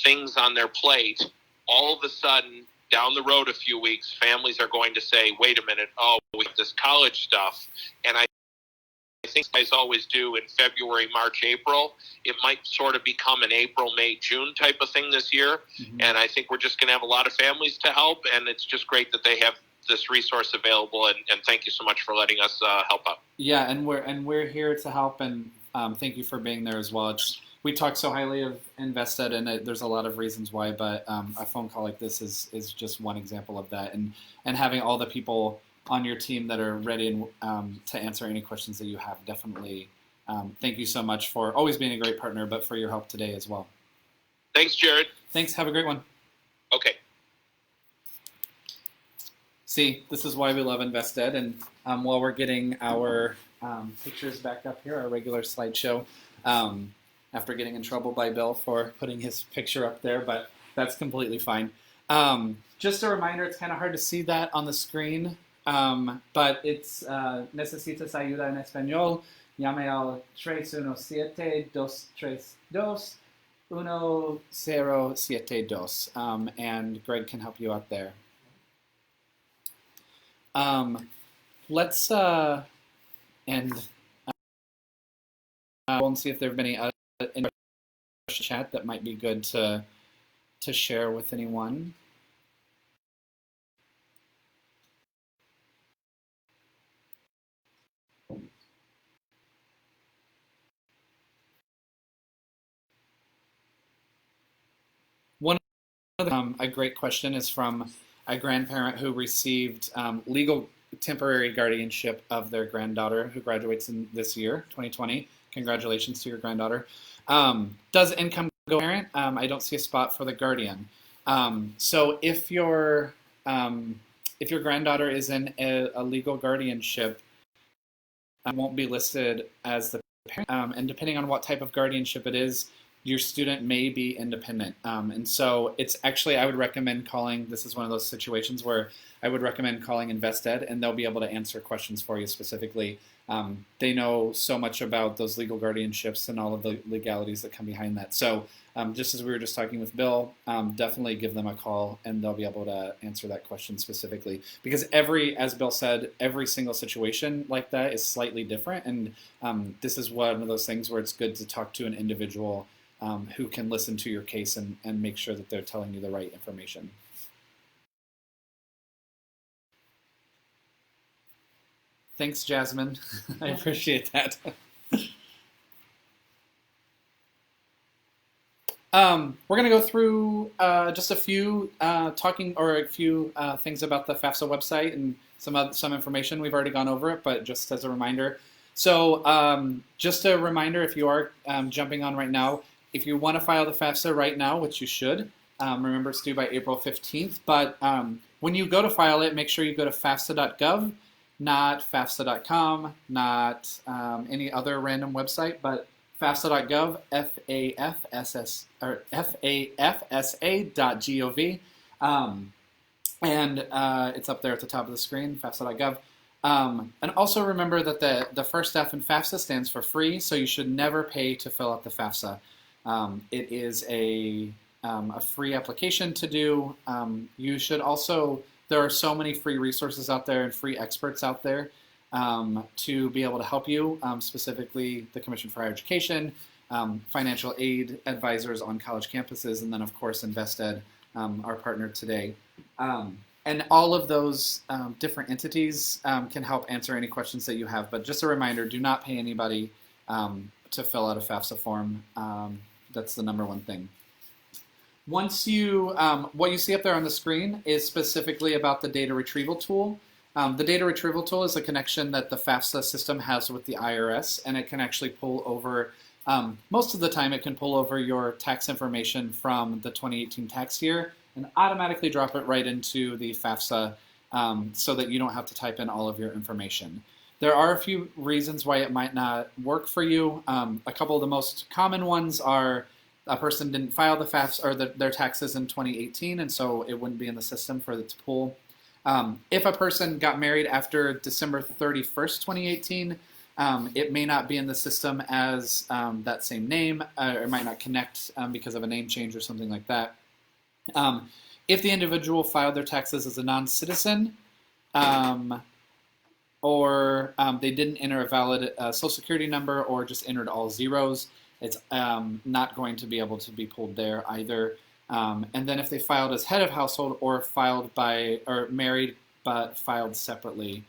things on their plate, all of a sudden, down the road a few weeks, families are going to say, wait a minute, with this college stuff. And I think guys always do in February, March, April. It might sort of become an April, May, June type of thing this year. Mm-hmm. And I think we're just going to have a lot of families to help, and it's just great that they have this resource available, and thank you so much for letting us help out. Yeah, and we're here to help, and thank you for being there as well. We talk so highly of Fsa Id, and there's a lot of reasons why, but a phone call like this is just one example of that, and having all the people on your team that are ready to answer any questions that you have, definitely. Thank you so much for always being a great partner, but for your help today as well. Thanks, Jared. Thanks. Have a great one. Okay. See, this is why we love Fsa Id, and while we're getting our pictures back up here, our regular slideshow, after getting in trouble by Bill for putting his picture up there, but that's completely fine. Just a reminder, it's kind of hard to see that on the screen, but it's necesitas ayuda en español, llame al 317-232-1072, and Greg can help you out there. Let's end and see if there have been any other in the chat that might be good to share with anyone. One of a great question is from a grandparent who received legal temporary guardianship of their granddaughter who graduates in this year, 2020. Congratulations to your granddaughter. Does income go to parent? I don't see a spot for the guardian. So if your granddaughter is in a legal guardianship, it won't be listed as the parent. And depending on what type of guardianship it is, your student may be independent. And so it's actually, I would recommend calling, this is one of those situations where I would recommend calling Fsa Id, and they'll be able to answer questions for you specifically. They know so much about those legal guardianships and all of the legalities that come behind that. So just as we were just talking with Bill, definitely give them a call, and they'll be able to answer that question specifically. Because as Bill said, every single situation like that is slightly different, and this is one of those things where it's good to talk to an individual who can listen to your case and make sure that they're telling you the right information. Thanks, Jasmine. I appreciate that. We're going to go through just a few things about the Fafsa website and some information. We've already gone over it, but just as a reminder. So just a reminder, if you are jumping on right now, if you want to file the Fafsa right now, which you should, remember it's due by April 15th. But when you go to file it, make sure you go to fafsa.gov, not fafsa.com, not any other random website, but fafsa.gov, fafsa.gov. And it's up there at the top of the screen, fafsa.gov. And also remember that the first F in Fafsa stands for free, so you should never pay to fill out the Fafsa. It is a free application to do. You should also, there are so many free resources out there and free experts out there to be able to help you, specifically the Commission for Higher Education, financial aid advisors on college campuses, and then of course Fsa Id, our partner today. And all of those different entities can help answer any questions that you have. But just a reminder, do not pay anybody to fill out a Fafsa form. That's the number one thing. Once you, what you see up there on the screen is specifically about the data retrieval tool. The data retrieval tool is a connection that the Fafsa system has with the IRS, and it can actually pull over, most of the time it can pull over your tax information from the 2018 tax year and automatically drop it right into the Fafsa so that you don't have to type in all of your information. There are a few reasons why it might not work for you. A couple of the most common ones are a person didn't file the Fafsa or their taxes in 2018, and so it wouldn't be in the system for it to pull. If a person got married after December 31st, 2018, it may not be in the system as that same name, or it might not connect because of a name change or something like that. If the individual filed their taxes as a non-citizen, or they didn't enter a valid social security number or just entered all zeros, it's not going to be able to be pulled there either. And then if they filed as head of household or filed by, or married but filed separately,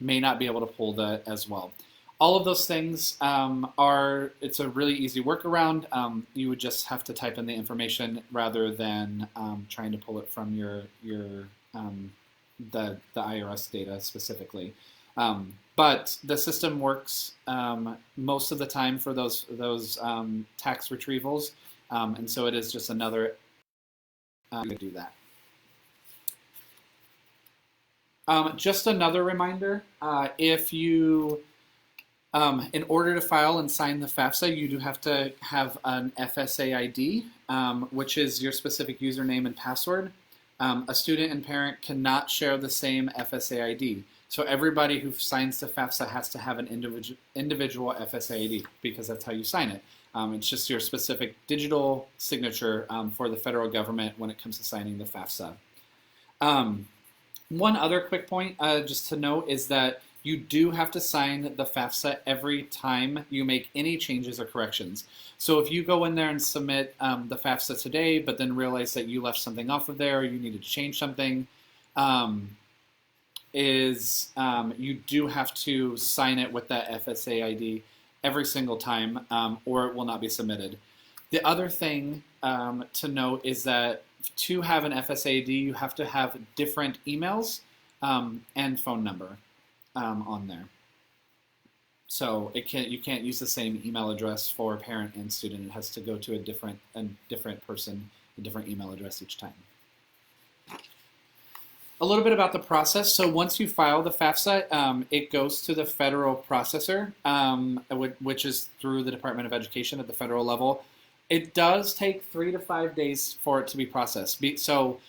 may not be able to pull that as well. All of those things it's a really easy workaround. You would just have to type in the information rather than trying to pull it from the IRS data specifically. But the system works most of the time for those tax retrievals, and so it is just another way to do that. Just another reminder, if you, in order to file and sign the FAFSA, you do have to have an Fsa Id, which is your specific username and password. A student and parent cannot share the same Fsa Id. So everybody who signs the FAFSA has to have an individual Fsa Id because that's how you sign it. It's just your specific digital signature for the federal government when it comes to signing the FAFSA. One other quick point just to note is that you do have to sign the FAFSA every time you make any changes or corrections. So if you go in there and submit the FAFSA today, but then realize that you left something off of there, or you needed to change something, you do have to sign it with that Fsa Id every single time, or it will not be submitted. The other thing to note is that to have an Fsa Id, you have to have different emails and phone number on there. So you can't use the same email address for parent and student. It has to go to a different person, a different email address each time. A little bit about the process. So once you file the FAFSA, it goes to the federal processor, which is through the Department of Education at the federal level. It does take 3 to 5 days for it to be processed. So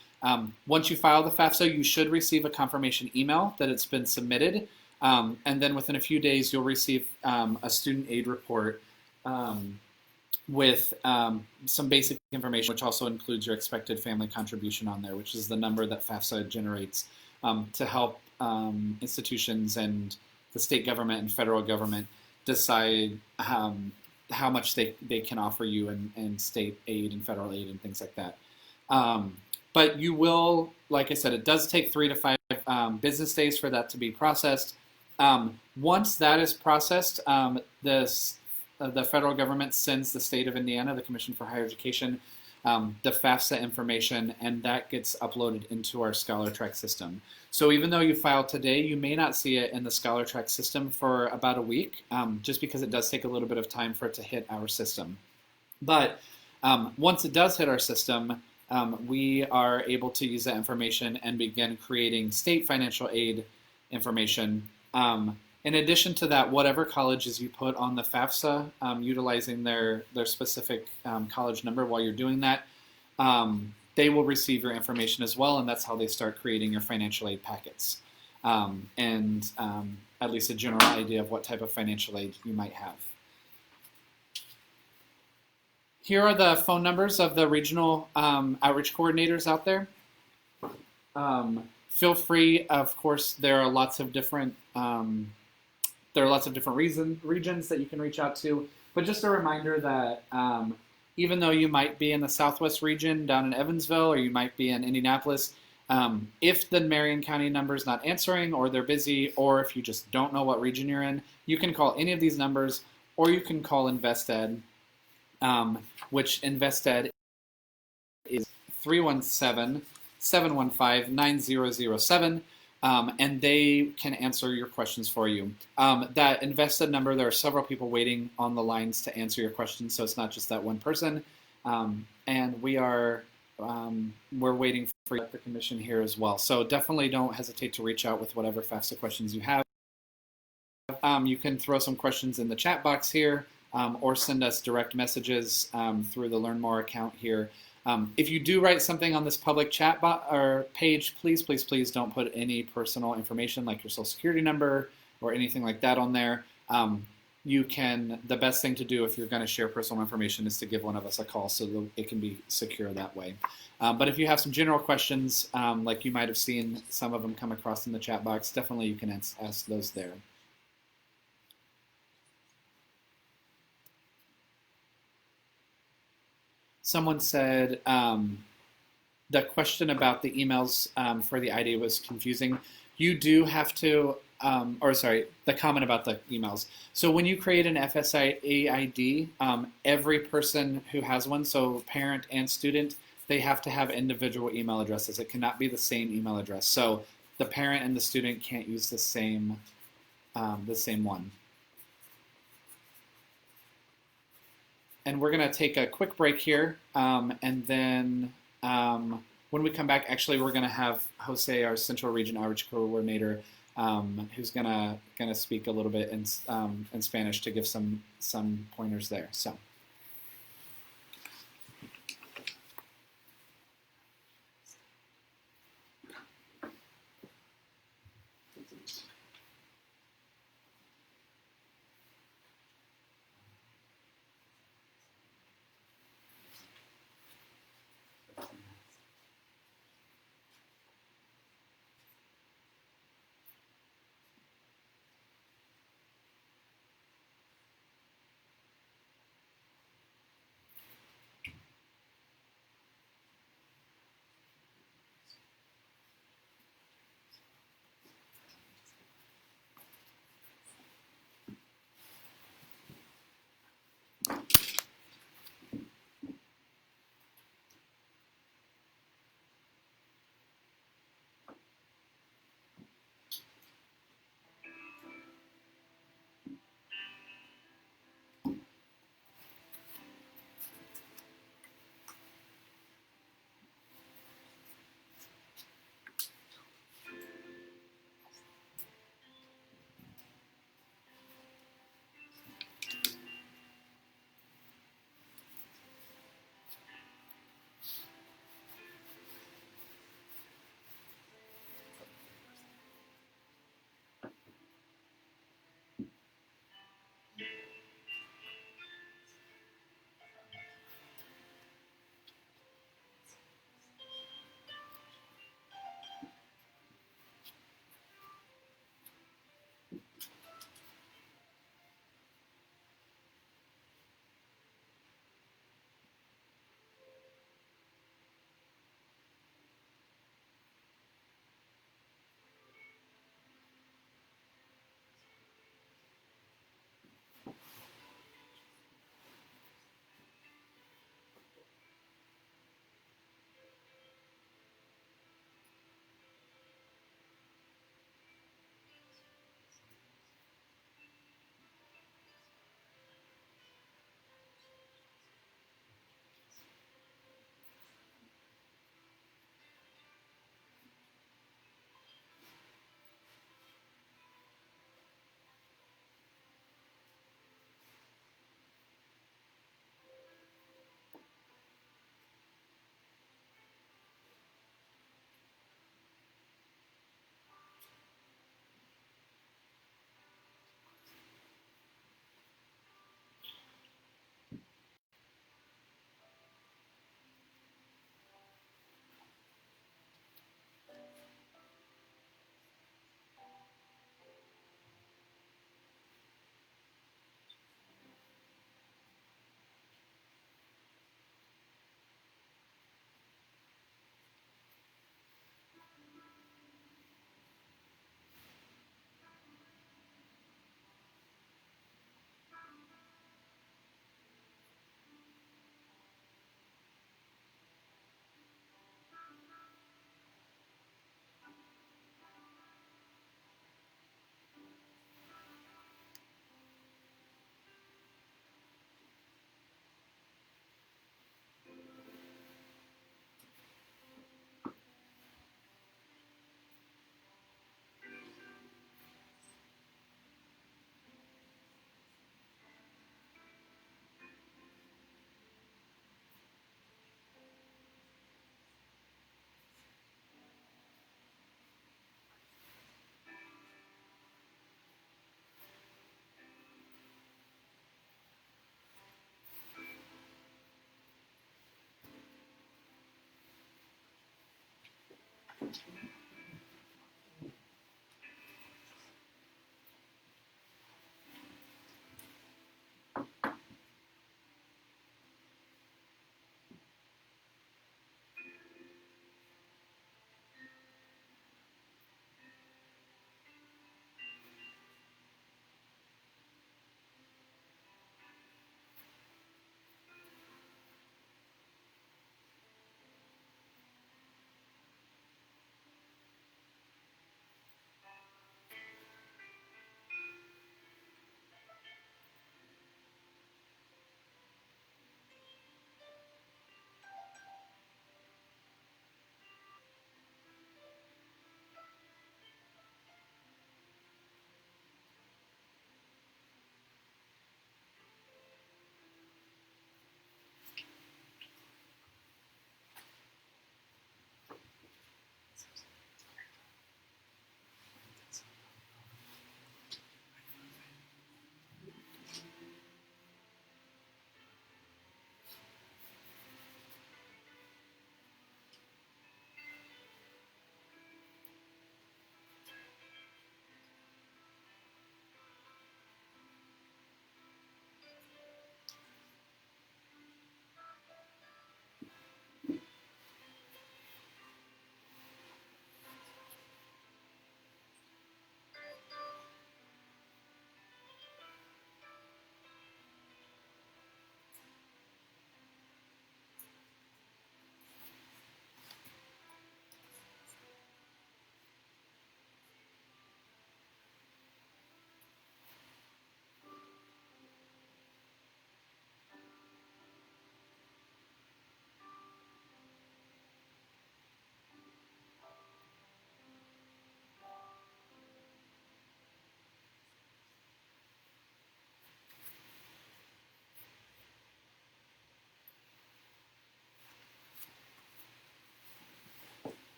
once you file the FAFSA, you should receive a confirmation email that it's been submitted. And then within a few days, you'll receive a student aid report with some basic information, which also includes your expected family contribution on there, which is the number that FAFSA generates to help institutions and the state government and federal government decide how much they can offer you and state aid and federal aid and things like that. But you will, like I said, it does take 3 to 5 business days for that to be processed. Once that is processed, the federal government sends the state of Indiana, the Commission for Higher Education, the FAFSA information, and that gets uploaded into our ScholarTrack system. So even though you filed today, you may not see it in the ScholarTrack system for about a week, just because it does take a little bit of time for it to hit our system. But once it does hit our system, we are able to use that information and begin creating state financial aid information. In addition to that, whatever colleges you put on the FAFSA, utilizing their specific college number while you're doing that, they will receive your information as well, and that's how they start creating your financial aid packets. And at least a general idea of what type of financial aid you might have. Here are the phone numbers of the regional outreach coordinators out there. Feel free, of course, there are lots of different regions that you can reach out to, but just a reminder that even though you might be in the Southwest region down in Evansville, or you might be in Indianapolis, if the Marion County number is not answering, or they're busy, or if you just don't know what region you're in, you can call any of these numbers, or you can call InvestEd, which InvestEd is 317-715-9007, and they can answer your questions for you. That InvestEd number, there are several people waiting on the lines to answer your questions, so it's not just that one person. And we're waiting for the commission here as well. So definitely don't hesitate to reach out with whatever FAFSA questions you have. You can throw some questions in the chat box here, or send us direct messages through the Learn More account here. If you do write something on this public chat or page, please, please, please don't put any personal information like your social security number or anything like that on there. the best thing to do if you're going to share personal information is to give one of us a call so that it can be secure that way. But if you have some general questions, like you might have seen some of them come across in the chat box, definitely you can ask those there. Someone said the question about the emails for the ID was confusing. You do have to, the comment about the emails. So when you create an FSA ID, every person who has one, so parent and student, they have to have individual email addresses. It cannot be the same email address. So the parent and the student can't use the same one. And we're going to take a quick break here, and then when we come back, actually, we're going to have Jose, our Central Region Outreach Coordinator, who's going to speak a little bit in Spanish to give some pointers there. So.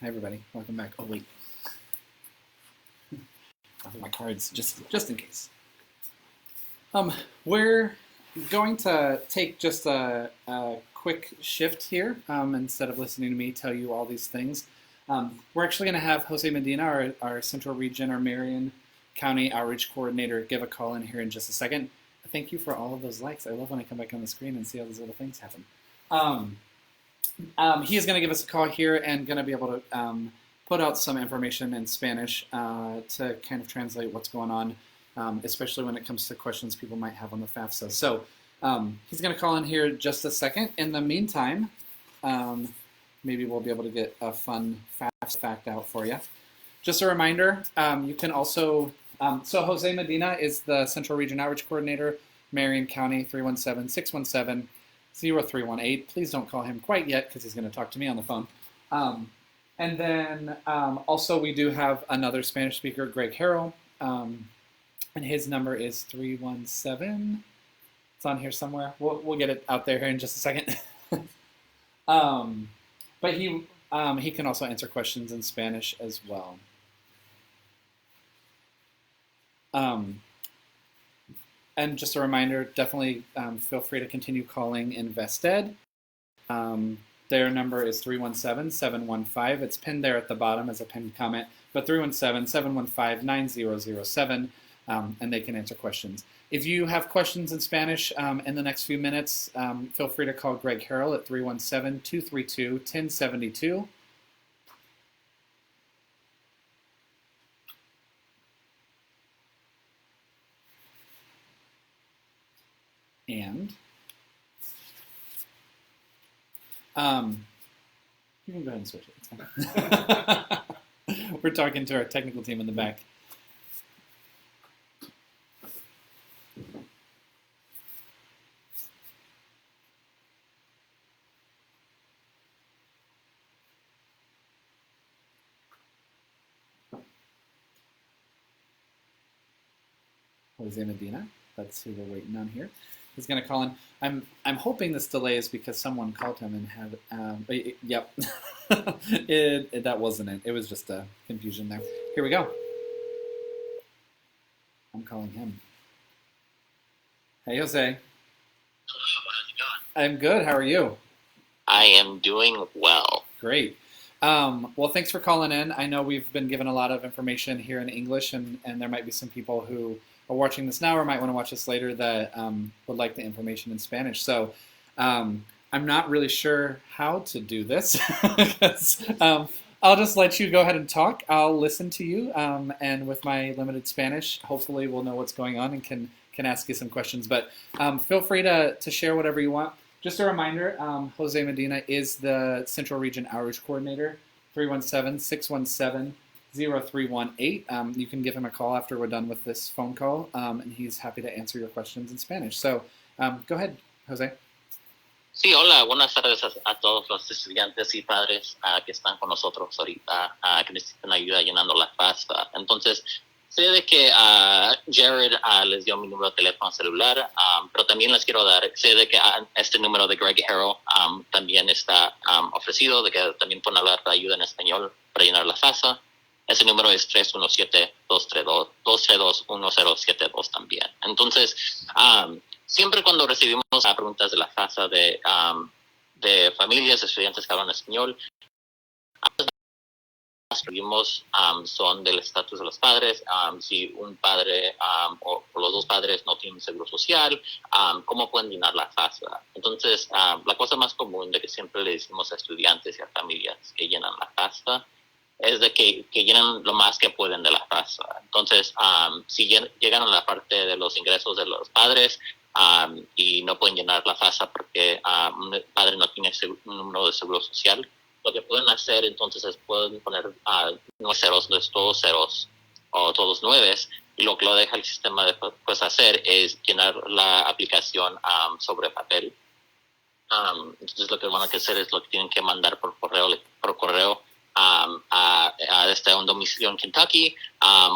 Hi, everybody. Welcome back. Oh, wait. I'll put my cards just in case. We're going to take just a quick shift here instead of listening to me tell you all these things. We're actually going to have Jose Medina, our Central Region, our Marion County Outreach Coordinator, give a call in here in just a second. Thank you for all of those likes. I love when I come back on the screen and see all these little things happen. He is going to give us a call here and going to be able to put out some information in Spanish to kind of translate what's going on, especially when it comes to questions people might have on the FAFSA. So he's going to call in here just a second. In the meantime, maybe we'll be able to get a fun FAFSA fact out for you. Just a reminder, you can also, so Jose Medina is the Central Region Outreach Coordinator, Marion County, 317-617-0318. Please don't call him quite yet because he's going to talk to me on the phone. And then also we do have another Spanish speaker, Greg Harrell, and his number is 317. It's on here somewhere. We'll get it out there here in just a second. But he can also answer questions in Spanish as well. And just a reminder, definitely feel free to continue calling InvestEd. Their number is 317-715. It's pinned there at the bottom as a pinned comment, but 317-715-9007, and they can answer questions. If you have questions in Spanish in the next few minutes, feel free to call Greg Harrell at 317-232-1072. And you can go ahead and switch it. It's fine. We're talking to our technical team in the back. Jose Medina, that's who we're waiting on here. He's going to call in. I'm hoping this delay is because someone called him and had, yep, that wasn't it. It was just a confusion there. Here we go. I'm calling him. Hey, Jose. Hello, how's it going? I'm good. How are you? I am doing well. Great. Well, thanks for calling in. I know we've been given a lot of information here in English, and there might be some people who are watching this now or might want to watch this later that would like the information in Spanish. So I'm not really sure how to do this. I'll just let you go ahead and talk. I'll listen to you, and with my limited Spanish, hopefully we'll know what's going on and can ask you some questions. But feel free to share whatever you want. Just a reminder, Jose Medina is the Central Region Outreach Coordinator, 317-617-0318. You can give him a call after we're done with this phone call, and he's happy to answer your questions in Spanish. So go ahead, Jose. Sí, hola, buenas tardes a todos los estudiantes y padres que están con nosotros ahorita, que necesitan ayuda llenando la FAFSA. Entonces, sé de que Jared les dio mi número de teléfono celular, pero también les quiero dar, sé de que este número de Greg Harrell también está ofrecido, de que también pueden hablar de ayuda en español para llenar la FAFSA. Ese número es 317-232-1072 también. Entonces, siempre cuando recibimos preguntas de la FAFSA de familias, estudiantes que hablan español, escribimos son del estatus de los padres, si un padre o los dos padres no tienen seguro social, cómo pueden llenar la FAFSA. Entonces, la cosa más común de que siempre le decimos a estudiantes y a familias que llenan la FAFSA es de que llenen lo más que pueden de la FAFSA. Entonces, si llegan a la parte de los ingresos de los padres y no pueden llenar la FAFSA porque un padre no tiene un número de seguro social, lo que pueden hacer entonces es pueden poner 9 ceros, todos ceros o todos 9, y lo que lo deja el sistema de pues hacer es llenar la aplicación sobre papel. Entonces lo que van a hacer es lo que tienen que mandar por correo a un domicilio en Kentucky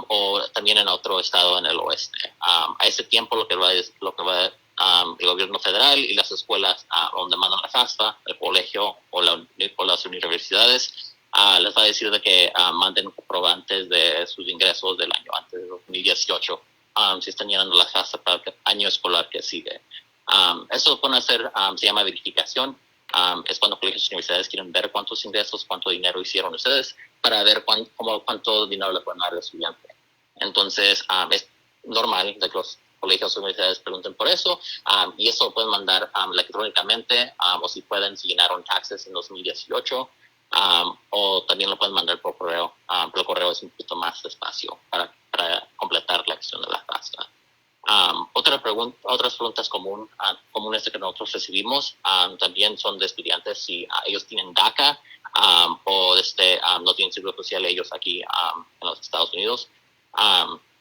o también en otro estado en el oeste. A ese tiempo lo que va el gobierno federal y las escuelas donde mandan la FAFSA, el colegio o las universidades, les va a decir de que manden comprobantes de sus ingresos del año antes de 2018 si están llenando la FAFSA para el año escolar que sigue. Eso lo pueden hacer, se llama verificación. Es cuando colegios y universidades quieren ver cuántos ingresos, cuánto dinero hicieron ustedes para ver cuánto dinero le pueden dar al estudiante. Entonces, es normal de que los colegios y universidades pregunten por eso, y eso lo pueden mandar electrónicamente, o si pueden, si llenaron taxes en 2018, o también lo pueden mandar por correo, pero el correo es un poquito más despacio para completar la acción de la FAFSA. Otras preguntas comunes que nosotros recibimos también son de estudiantes si ellos tienen DACA o no tienen seguro social ellos aquí en los Estados Unidos.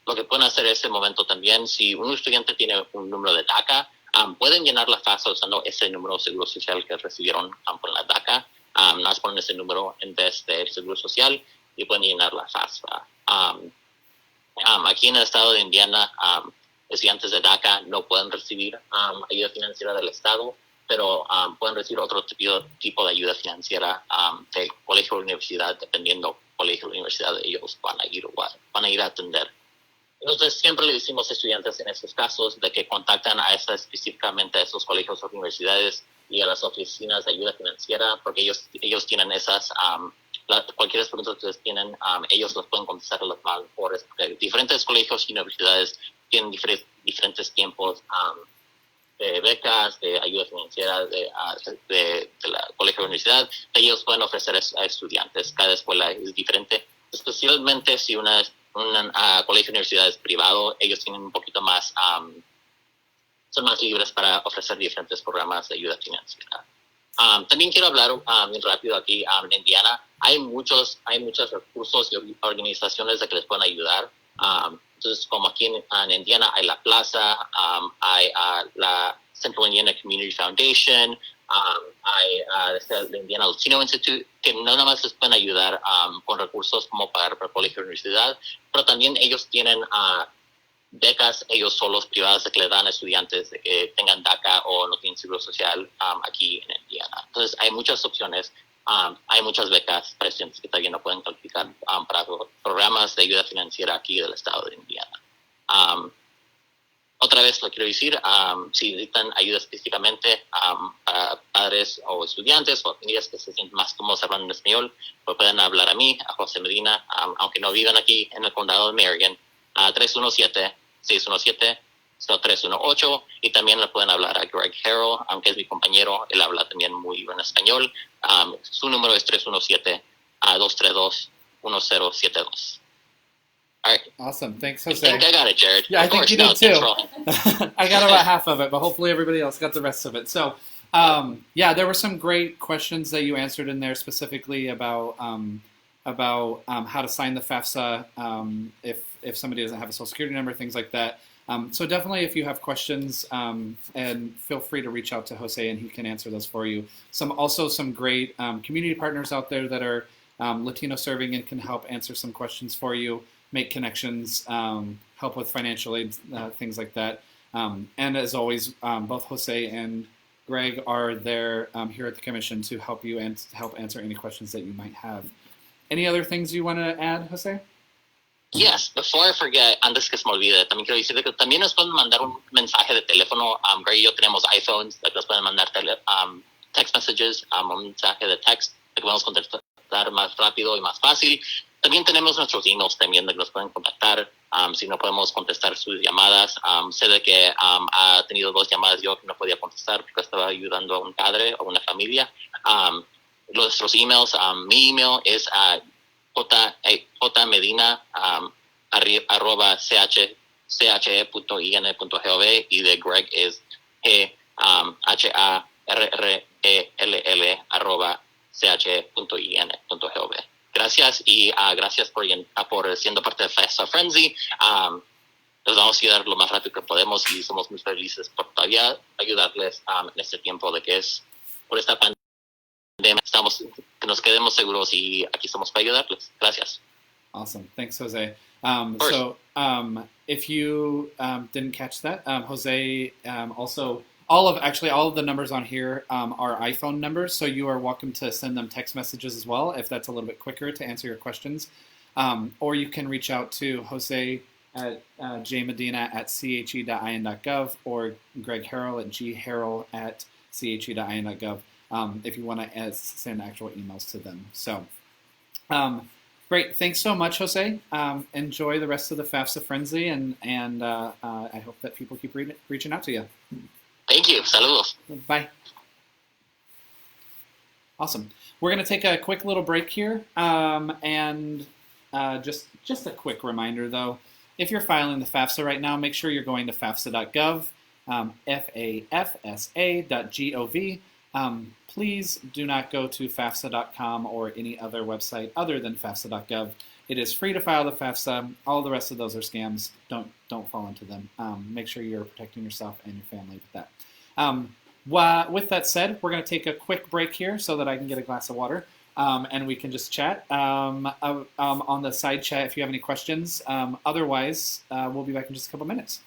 Lo que pueden hacer en ese momento también, si un estudiante tiene un número de DACA, pueden llenar la FAFSA usando ese número de seguro social que recibieron con la DACA. Nada más ponen ese número en vez del seguro social y pueden llenar la FAFSA. Aquí en el estado de Indiana, estudiantes de DACA no pueden recibir ayuda financiera del estado, pero pueden recibir otro tipo de ayuda financiera del colegio o universidad, dependiendo colegio o universidad ellos van a ir a atender. Entonces, siempre le decimos a estudiantes en estos casos de que contactan específicamente a esos colegios o universidades y a las oficinas de ayuda financiera, porque ellos tienen esas, cualquier pregunta que ustedes tienen, ellos las pueden contestar a las mejores, porque diferentes colegios y universidades tienen diferentes tiempos de becas, de ayuda financiera de la colegio o universidad, ellos pueden ofrecer a estudiantes. Cada escuela es diferente, especialmente si un colegio o universidad es privado, ellos tienen un poquito más, son más libres para ofrecer diferentes programas de ayuda financiera. También quiero hablar bien rápido aquí en Indiana. Hay muchos recursos y organizaciones de que les pueden ayudar. Entonces, como aquí en Indiana hay la Plaza, hay la Central Indiana Community Foundation, hay el Indiana Latino Institute, que no nada más les pueden ayudar con recursos como pagar para colegio o universidad, pero también ellos tienen becas ellos solos privadas que le dan a estudiantes de que tengan DACA o no tienen seguro social aquí en Indiana. Entonces hay muchas opciones, hay muchas becas para estudiantes que todavía no pueden calificar para programas de ayuda financiera aquí del estado de Indiana. Otra vez lo quiero decir, si necesitan ayuda específicamente para padres padres o estudiantes o familias que se sienten más cómodos hablando en español, pues pueden hablar a mí, a José Medina, aunque no vivan aquí en el condado de Marion, a 317-617-0318, y también le pueden hablar a Greg Harrell, aunque es mi compañero, él habla también muy bien español. Su número es 317-232-1072. All right. Awesome. Thanks, I Jose. think I got it, Jared. Yeah, I think you did too. For... I got about half of it, but hopefully everybody else got the rest of it. So, yeah, there were some great questions that you answered in there, specifically about how to sign the FAFSA if somebody doesn't have a social security number, things like that. So definitely, if you have questions, and feel free to reach out to Jose, and he can answer those for you. Some great community partners out there that are Latino serving and can help answer some questions for you, make connections, help with financial aid, things like that. And as always, both Jose and Greg are there here at the Commission to help you and help answer any questions that you might have. Any other things you want to add, Jose? Yes, before I forget, antes que se me olvide, también quiero decirle que también nos pueden mandar un mensaje de teléfono. Greg y yo tenemos iPhones, que nos pueden mandar text messages, un mensaje de text, que podemos contestar más rápido y más fácil. También tenemos nuestros emails también, de que nos pueden contactar si no podemos contestar sus llamadas. Sé de que ha tenido 2 llamadas yo que no podía contestar porque estaba ayudando a un padre o una familia. Nuestros emails, mi email es jmedina arroba che.in.gov, y de Greg es harrell arroba che.in.gov. Gracias, y gracias por siendo parte de Fafsa Frenzy. Nos vamos a ayudar lo más rápido que podemos, y somos muy felices por todavía ayudarles en este tiempo de que es por esta pandemia. Que nos quedemos seguros, y aquí estamos para ayudarles. Gracias. Awesome. Thanks, Jose. If you didn't catch that, Jose also, all of the numbers on here are iPhone numbers, so you are welcome to send them text messages as well if that's a little bit quicker to answer your questions. Or you can reach out to Jose at jmedina@che.in.gov, or Greg Harrell at gharrell@che.in.gov if you want to send actual emails to them. So, great. Thanks so much, Jose. Enjoy the rest of the FAFSA Frenzy, and I hope that people keep reaching out to you. Thank you. Saludos. Bye. Awesome. We're going to take a quick little break here, and just a quick reminder, though. If you're filing the FAFSA right now, make sure you're going to fafsa.gov, fafsa.gov. Please do not go to fafsa.com or any other website other than fafsa.gov. It is free to file the FAFSA. All the rest of those are scams. Don't fall into them. Make sure you're protecting yourself and your family with that. With that said, we're going to take a quick break here so that I can get a glass of water, and we can just chat on the side chat if you have any questions. Otherwise, we'll be back in just a couple minutes.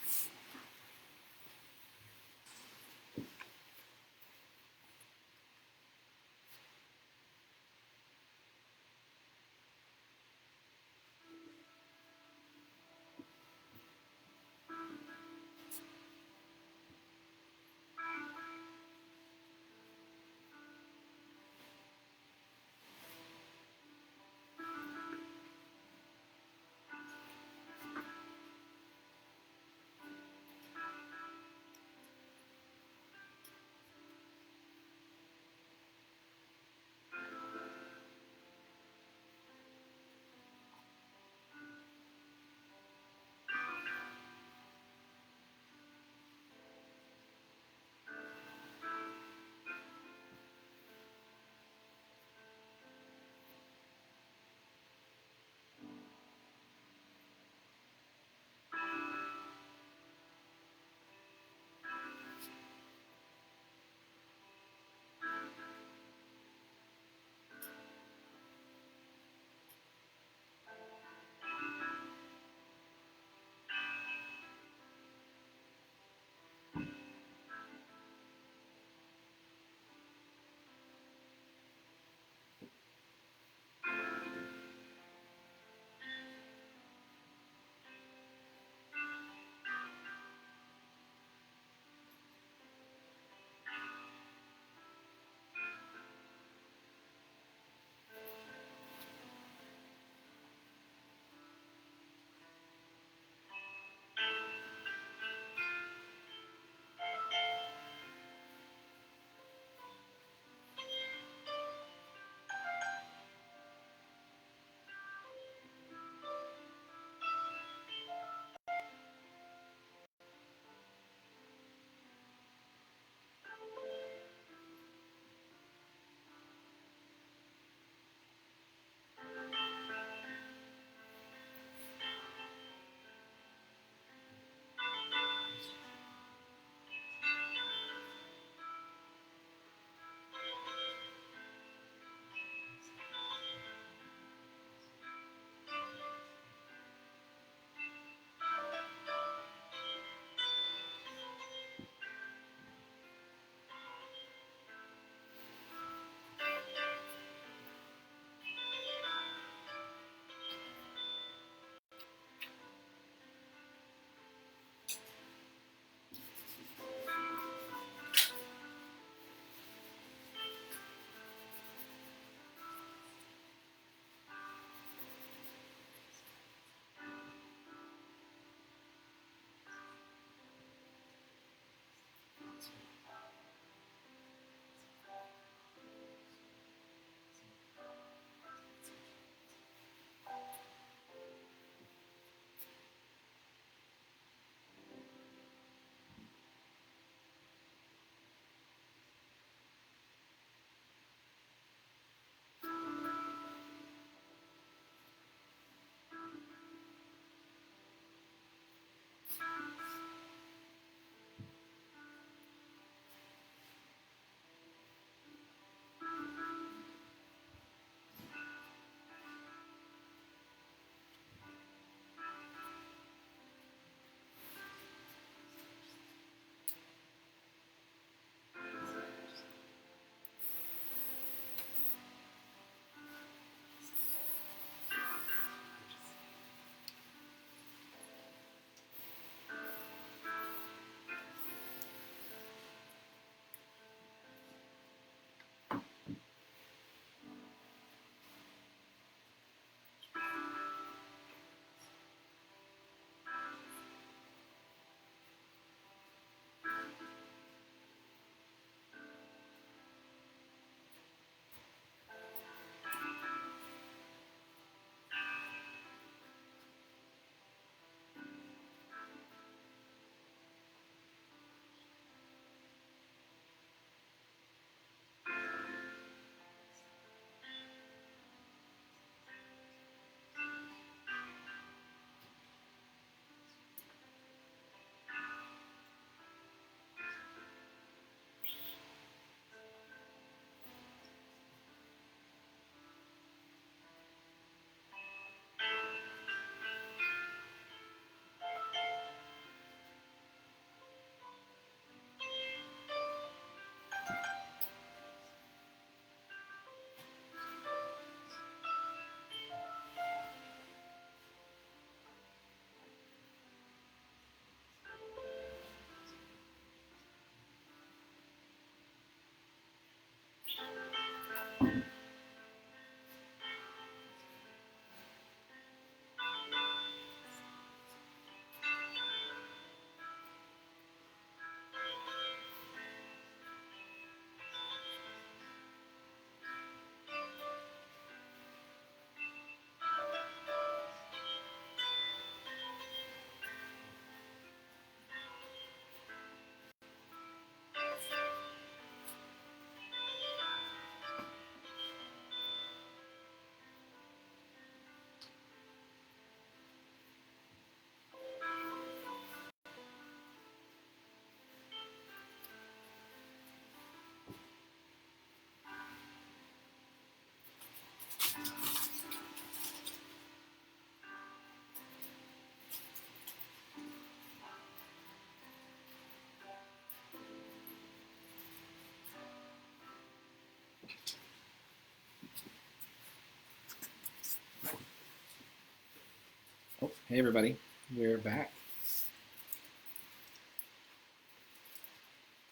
Oh, hey everybody, we're back.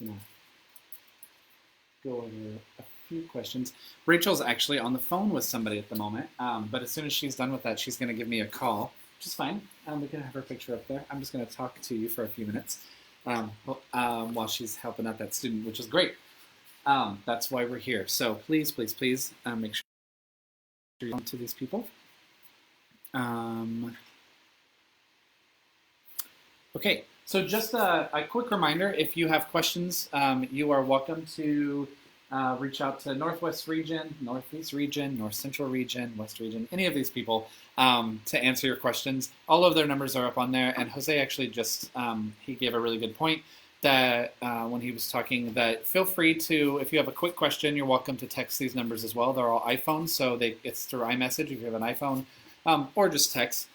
Gonna go over a few questions. Rachel's actually on the phone with somebody at the moment, but as soon as she's done with that, she's going to give me a call, which is fine. We can have her picture up there. I'm just going to talk to you for a few minutes while she's helping out that student, which is great. That's why we're here. So please, please, please make sure you talk to these people. Okay, so just a quick reminder, if you have questions, you are welcome to reach out to Northwest Region, Northeast Region, North Central Region, West Region, any of these people to answer your questions. All of their numbers are up on there, and Jose actually just, he gave a really good point that when he was talking that feel free to, if you have a quick question, you're welcome to text these numbers as well. They're all iPhones, so it's through iMessage if you have an iPhone, or just text.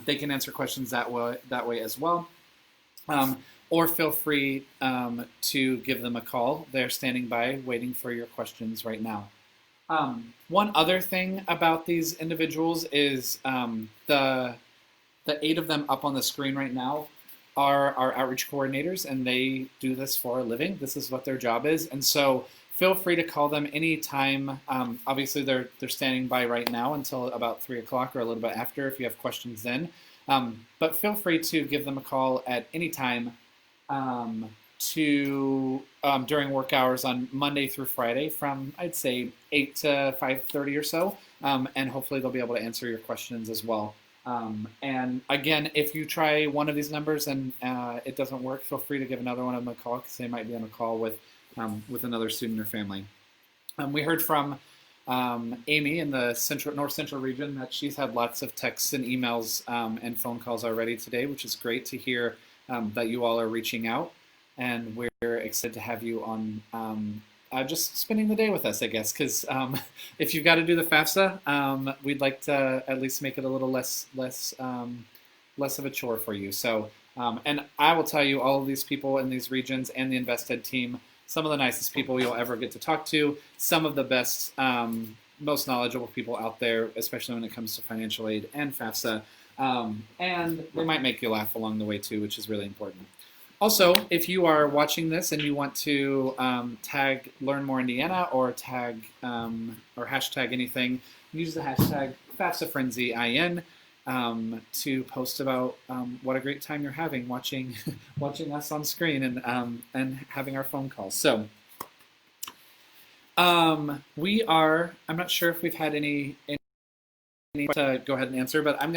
They can answer questions that way as well. Or feel free to give them a call. They're standing by waiting for your questions right now. One other thing about these individuals is the 8 of them up on the screen right now are our outreach coordinators, and they do this for a living. This is what their job is, and so feel free to call them anytime. Obviously, they're standing by right now until about 3 o'clock or a little bit after if you have questions then. But feel free to give them a call at any time during work hours on Monday through Friday from, I'd say, 8 to 5:30 or so, and hopefully they'll be able to answer your questions as well. And again, if you try one of these numbers and it doesn't work, feel free to give another one of them a call because they might be on a call with another student or family. We heard from Amy in the North Central region that she's had lots of texts and emails and phone calls already today, which is great to hear that you all are reaching out, and we're excited to have you on just spending the day with us, I guess, because if you've got to do the FAFSA, we'd like to at least make it a little less of a chore for you. So, and I will tell you, all of these people in these regions and the InvestEd team, some of the nicest people you'll ever get to talk to, some of the best, most knowledgeable people out there, especially when it comes to financial aid and FAFSA, and they might make you laugh along the way too, which is really important. Also, if you are watching this and you want to tag Learn More Indiana or tag or hashtag anything, use the hashtag FafsaFrenzyIN to post about what a great time you're having watching us on screen and having our phone calls. So I'm not sure if we've had any to go ahead and answer, but I'm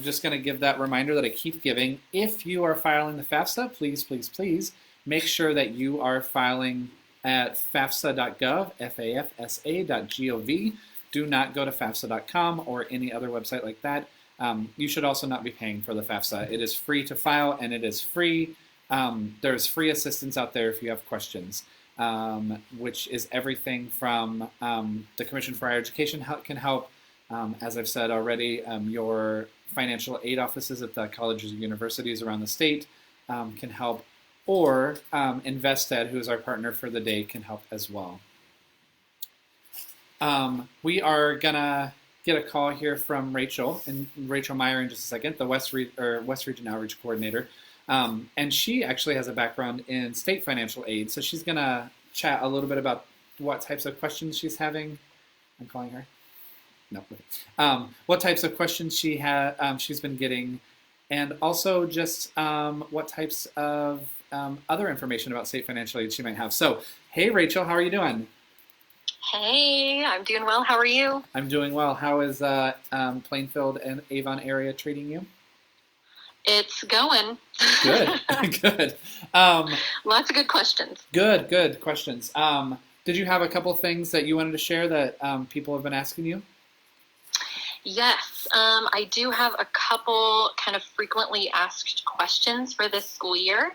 just going to give that reminder that I keep giving. If you are filing the FAFSA, please, please, please make sure that you are filing at fafsa.gov, fafsa.gov. Do not go to fafsa.com or any other website like that. You should also not be paying for the FAFSA. It is free to file, and it is free. There's free assistance out there if you have questions, which is everything from the Commission for Higher Education can help. As I've said already, your financial aid offices at the colleges and universities around the state can help, or InvestEd, who is our partner for the day, can help as well. We are going to get a call here from Rachel Meyer in just a second, the West Region Outreach Coordinator. And she actually has a background in state financial aid, so she's going to chat a little bit about what types of questions she's having. I'm calling her. No. What types of questions she's been getting, and also just what types of other information about state financial aid she might have. So, hey Rachel, how are you doing? Hey, I'm doing well. How are you? I'm doing well. How is Plainfield and Avon area treating you? It's going. Good, good. Lots of good questions. Good questions. Did you have a couple things that you wanted to share that people have been asking you? Yes, I do have a couple kind of frequently asked questions for this school year.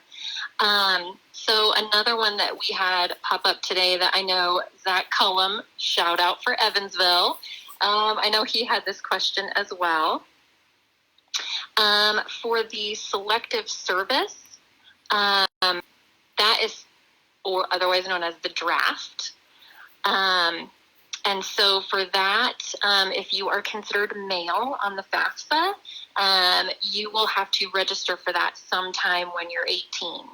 So another one that we had pop up today that I know Zach Cullum, shout out for Evansville. I know he had this question as well. For the selective service, that is, or otherwise known as the draft, And so for that, if you are considered male on the FAFSA, you will have to register for that sometime when you're 18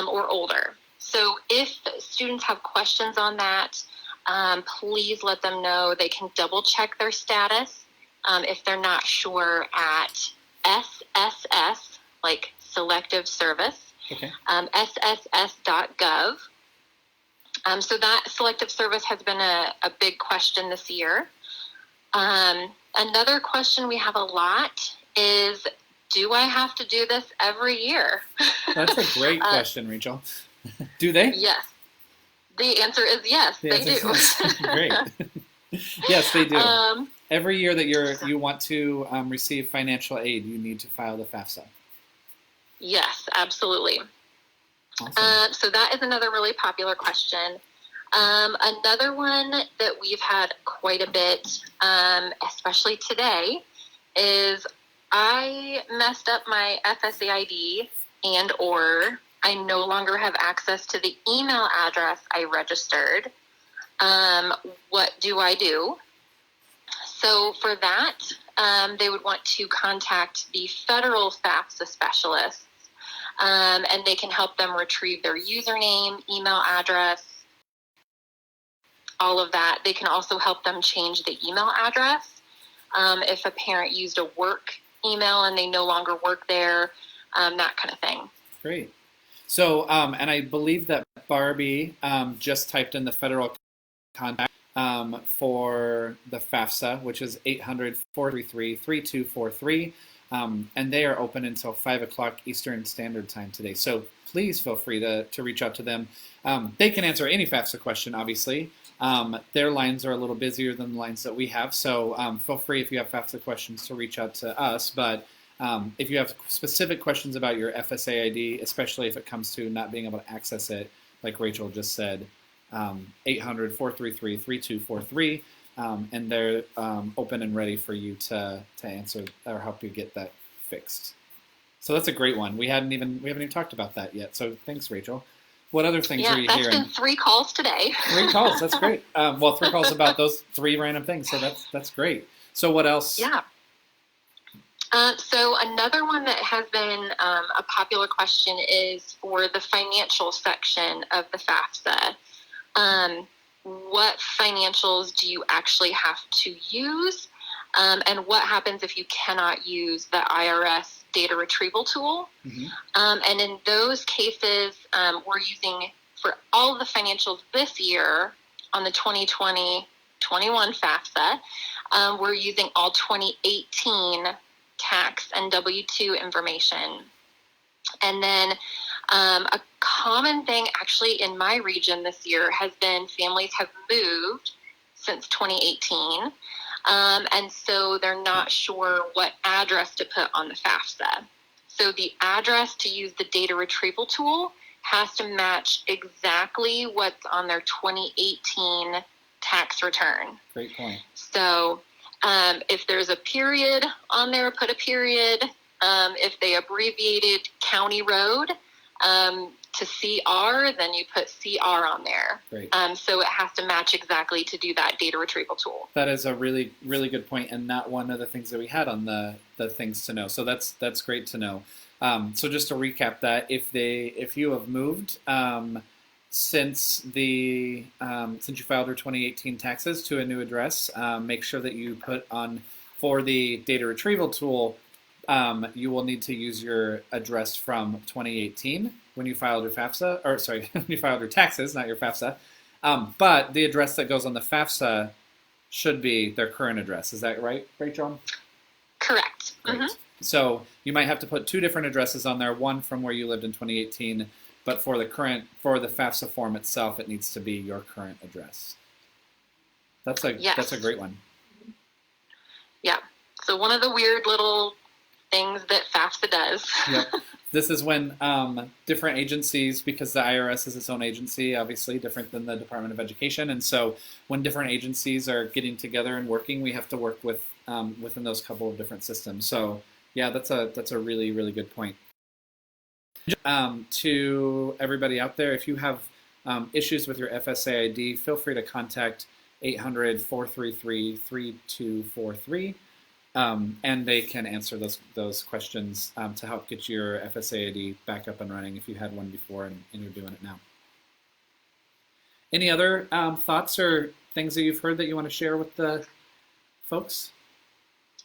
or older. So if students have questions on that, please let them know. They can double check their status if they're not sure at SSS, like Selective Service, Okay. SSS.gov. So that selective service has been a big question this year. Another question we have a lot is, do I have to do this every year? That's a great question, Rachel. Do they? Yes. The answer is yes, they do. Great. Yes, they do. Every year that you want to receive financial aid, you need to file the FAFSA. Yes, absolutely. Awesome. So that is another really popular question. Another one that we've had quite a bit, especially today, is I messed up my Fsa Id and or I no longer have access to the email address I registered. What do I do? So for that, they would want to contact the federal FAFSA specialists, and they can help them retrieve their username, email address, all of that. They can also help them change the email address. If a parent used a work email and they no longer work there, that kind of thing. Great. So, and I believe that Barbie just typed in the federal contact for the FAFSA, which is 800-433-3243. And they are open until 5 o'clock Eastern Standard Time today. So please feel free to reach out to them. They can answer any FAFSA question, obviously. Their lines are a little busier than the lines that we have. So feel free, if you have FAFSA questions, to reach out to us. But if you have specific questions about your FSA ID, especially if it comes to not being able to access it, like Rachel just said, 800-433-3243. And they're open and ready for you to answer or help you get that fixed. So that's a great one. We haven't even talked about that yet. So thanks, Rachel. What other things are you hearing? Yeah, that's been 3 calls today. 3 calls. That's great. 3 calls about those 3 random things. So that's great. So what else? Yeah. So another one that has been a popular question is for the financial section of the FAFSA. What financials do you actually have to use? And what happens if you cannot use the IRS data retrieval tool? Mm-hmm. And in those cases, we're using, for all of the financials this year on the 2020-21 FAFSA, we're using all 2018 tax and W-2 information. And then a common thing actually in my region this year has been families have moved since 2018. And so they're not sure what address to put on the FAFSA. So the address to use the data retrieval tool has to match exactly what's on their 2018 tax return. Great point. So if there's a period on there, put a period. If they abbreviated county road to CR, then you put CR on there. Great. So it has to match exactly to do that data retrieval tool. That is a really, really good point, and not one of the things that we had on the things to know. So that's great to know. So just to recap that, if you have moved since you filed your 2018 taxes to a new address, make sure that you put on, for the data retrieval tool, you will need to use your address from 2018 when you filed your FAFSA, or sorry, when you filed your taxes, not your FAFSA. But the address that goes on the FAFSA should be their current address. Is that right, Rachel? Correct. Great. Mm-hmm. So you might have to put 2 different addresses on there, one from where you lived in 2018, but for the FAFSA form itself, it needs to be your current address. That's a great one. Yeah. So one of the weird little things that FAFSA does. Yep. This is when different agencies, because the IRS is its own agency, obviously different than the Department of Education, and so when different agencies are getting together and working, we have to work with within those couple of different systems. So yeah, that's a really, really good point. To everybody out there, if you have issues with your FSA ID, feel free to contact 800-433-3243, and they can answer those questions to help get your FSA ID back up and running if you had one before and you're doing it now. Any other thoughts or things that you've heard that you want to share with the folks?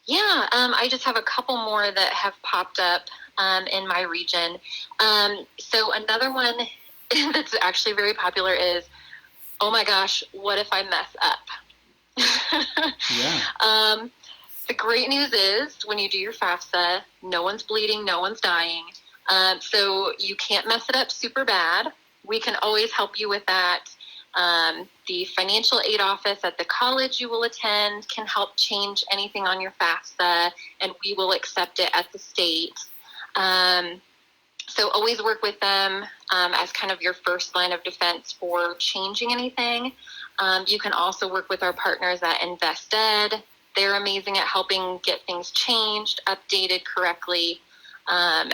Yeah, I just have a couple more that have popped up in my region. So another one that's actually very popular is, oh my gosh, what if I mess up? Yeah. The great news is when you do your FAFSA, no one's bleeding, no one's dying. So you can't mess it up super bad. We can always help you with that. The financial aid office at the college you will attend can help change anything on your FAFSA, and we will accept it at the state. So always work with them as kind of your first line of defense for changing anything. You can also work with our partners at InvestEd. They're amazing at helping get things changed, updated correctly,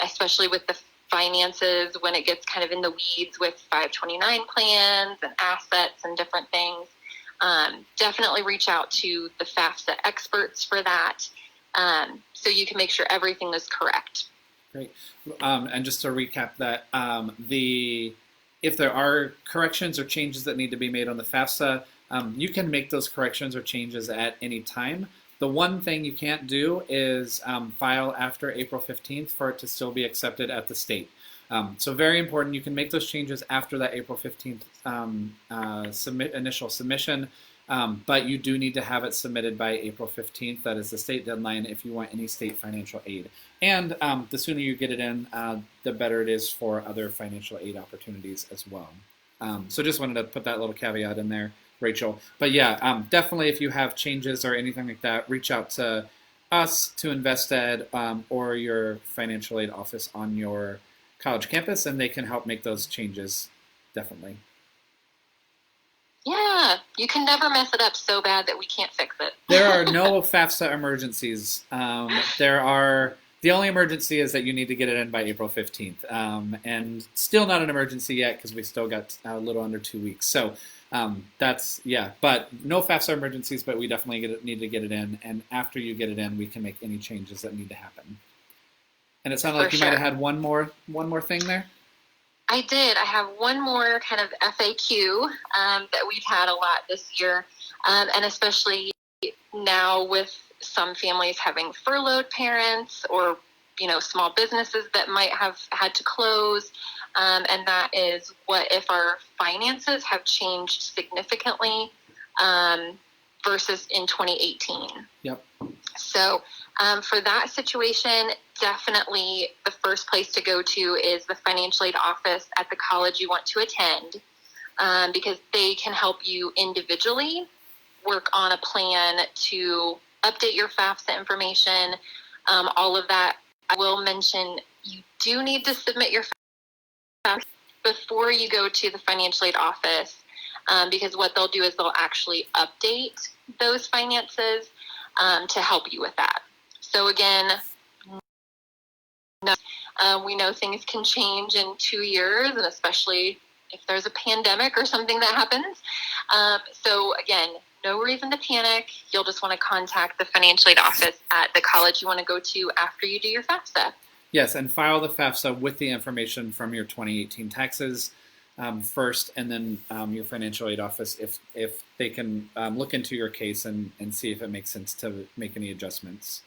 especially with the finances when it gets kind of in the weeds with 529 plans and assets and different things. Definitely reach out to the FAFSA experts for that so you can make sure everything is correct. Great. And just to recap that, if there are corrections or changes that need to be made on the FAFSA, you can make those corrections or changes at any time. The one thing you can't do is file after April 15th for it to still be accepted at the state. So very important, you can make those changes after that April 15th initial submission, but you do need to have it submitted by April 15th. That is the state deadline if you want any state financial aid. And the sooner you get it in, the better it is for other financial aid opportunities as well. So just wanted to put that little caveat in there, Rachel. But yeah, definitely if you have changes or anything like that, reach out to us, to InvestEd, or your financial aid office on your college campus, and they can help make those changes, definitely. Yeah, you can never mess it up so bad that we can't fix it. There are no Fafsa emergencies. The only emergency is that you need to get it in by April 15th, and still not an emergency yet because we still got a little under 2 weeks. So but no Fafsa emergencies, but we definitely need to get it in, and after you get it in, we can make any changes that need to happen. And it sounded like you might have had one more thing there. I did. I have one more kind of FAQ that we've had a lot this year, and especially now with some families having furloughed parents or, small businesses that might have had to close, and that is, what if our finances have changed significantly versus in 2018? Yep. So for that situation, definitely the first place to go to is the financial aid office at the college you want to attend, because they can help you individually work on a plan to update your FAFSA information, all of that. I will mention you do need to submit your FAFSA before you go to the financial aid office, because what they'll do is they'll actually update those finances to help you with that. So again, we know things can change in 2 years, and especially if there's a pandemic or something that happens. So again, no reason to panic. You'll just want to contact the financial aid office at the college you want to go to after you do your FAFSA. Yes, and file the FAFSA with the information from your 2018 taxes first, and then your financial aid office, if they can look into your case and see if it makes sense to make any adjustments.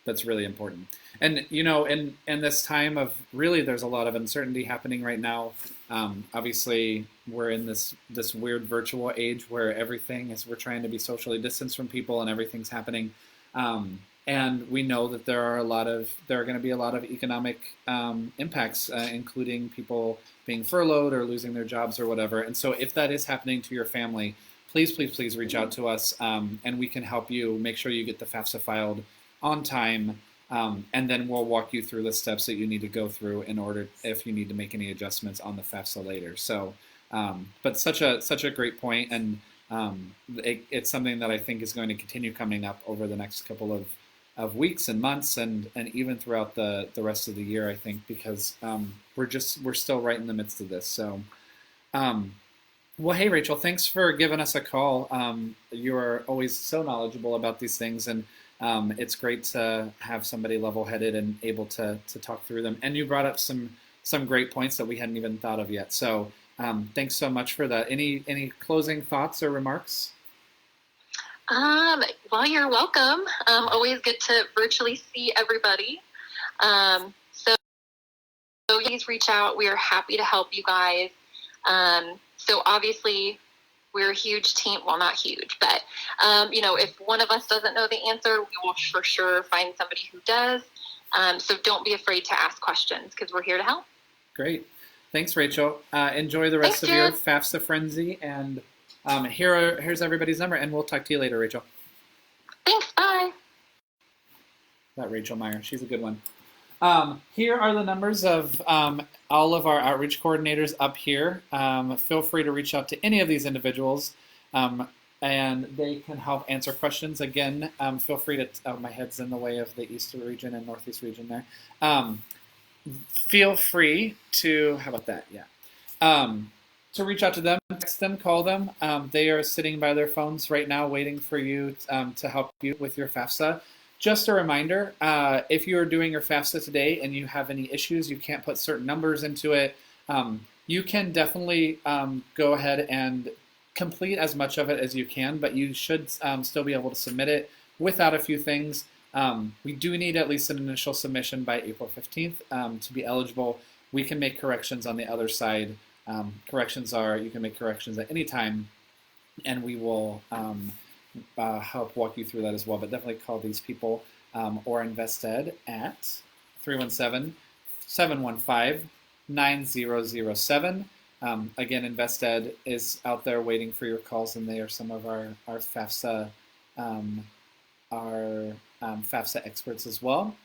That's really important. And, in this time of really, there's a lot of uncertainty happening right now. Obviously, we're in this weird virtual age where we're trying to be socially distanced from people and everything's happening. And we know that there are going to be a lot of economic impacts, including people being furloughed or losing their jobs or whatever. And so if that is happening to your family, please reach out to us, and we can help you make sure you get the FAFSA filed on time, and then we'll walk you through the steps that you need to go through in order, if you need to make any adjustments on the FAFSA later. So, but such a great point, and it's something that I think is going to continue coming up over the next couple of weeks and months, and even throughout the rest of the year, I think, because we're still right in the midst of this. So, Well, hey, Rachel, thanks for giving us a call. You are always so knowledgeable about these things, and it's great to have somebody level-headed and able to talk through them. And you brought up some great points that we hadn't even thought of yet. So thanks so much for that. Any closing thoughts or remarks? Well, you're welcome. Always good to virtually see everybody. So please reach out. We are happy to help you guys. So obviously, we're a huge team. Well, not huge, but if one of us doesn't know the answer, we will for sure find somebody who does. So don't be afraid to ask questions because we're here to help. Great. Thanks, Rachel. Enjoy the rest of your FAFSA frenzy, and here's everybody's number, and we'll talk to you later, Rachel. Thanks. Bye. That Rachel Meyer. She's a good one. Here are the numbers of all of our outreach coordinators up here. Feel free to reach out to any of these individuals, and they can help answer questions. Again, feel free to, my head's in the way of the East region and Northeast region there. Feel free to, how about that? Yeah. To reach out to them, text them, call them. They are sitting by their phones right now waiting for you to help you with your FAFSA. Just a reminder, if you are doing your FAFSA today and you have any issues, you can't put certain numbers into it, you can definitely go ahead and complete as much of it as you can, but you should still be able to submit it without a few things. We do need at least an initial submission by April 15th to be eligible. We can make corrections on the other side. Corrections are, you can make corrections at any time, and we will help walk you through that as well. But definitely call these people or InvestEd at 317-715-9007. Again, InvestEd is out there waiting for your calls, and they are some of our FAFSA FAFSA experts as well.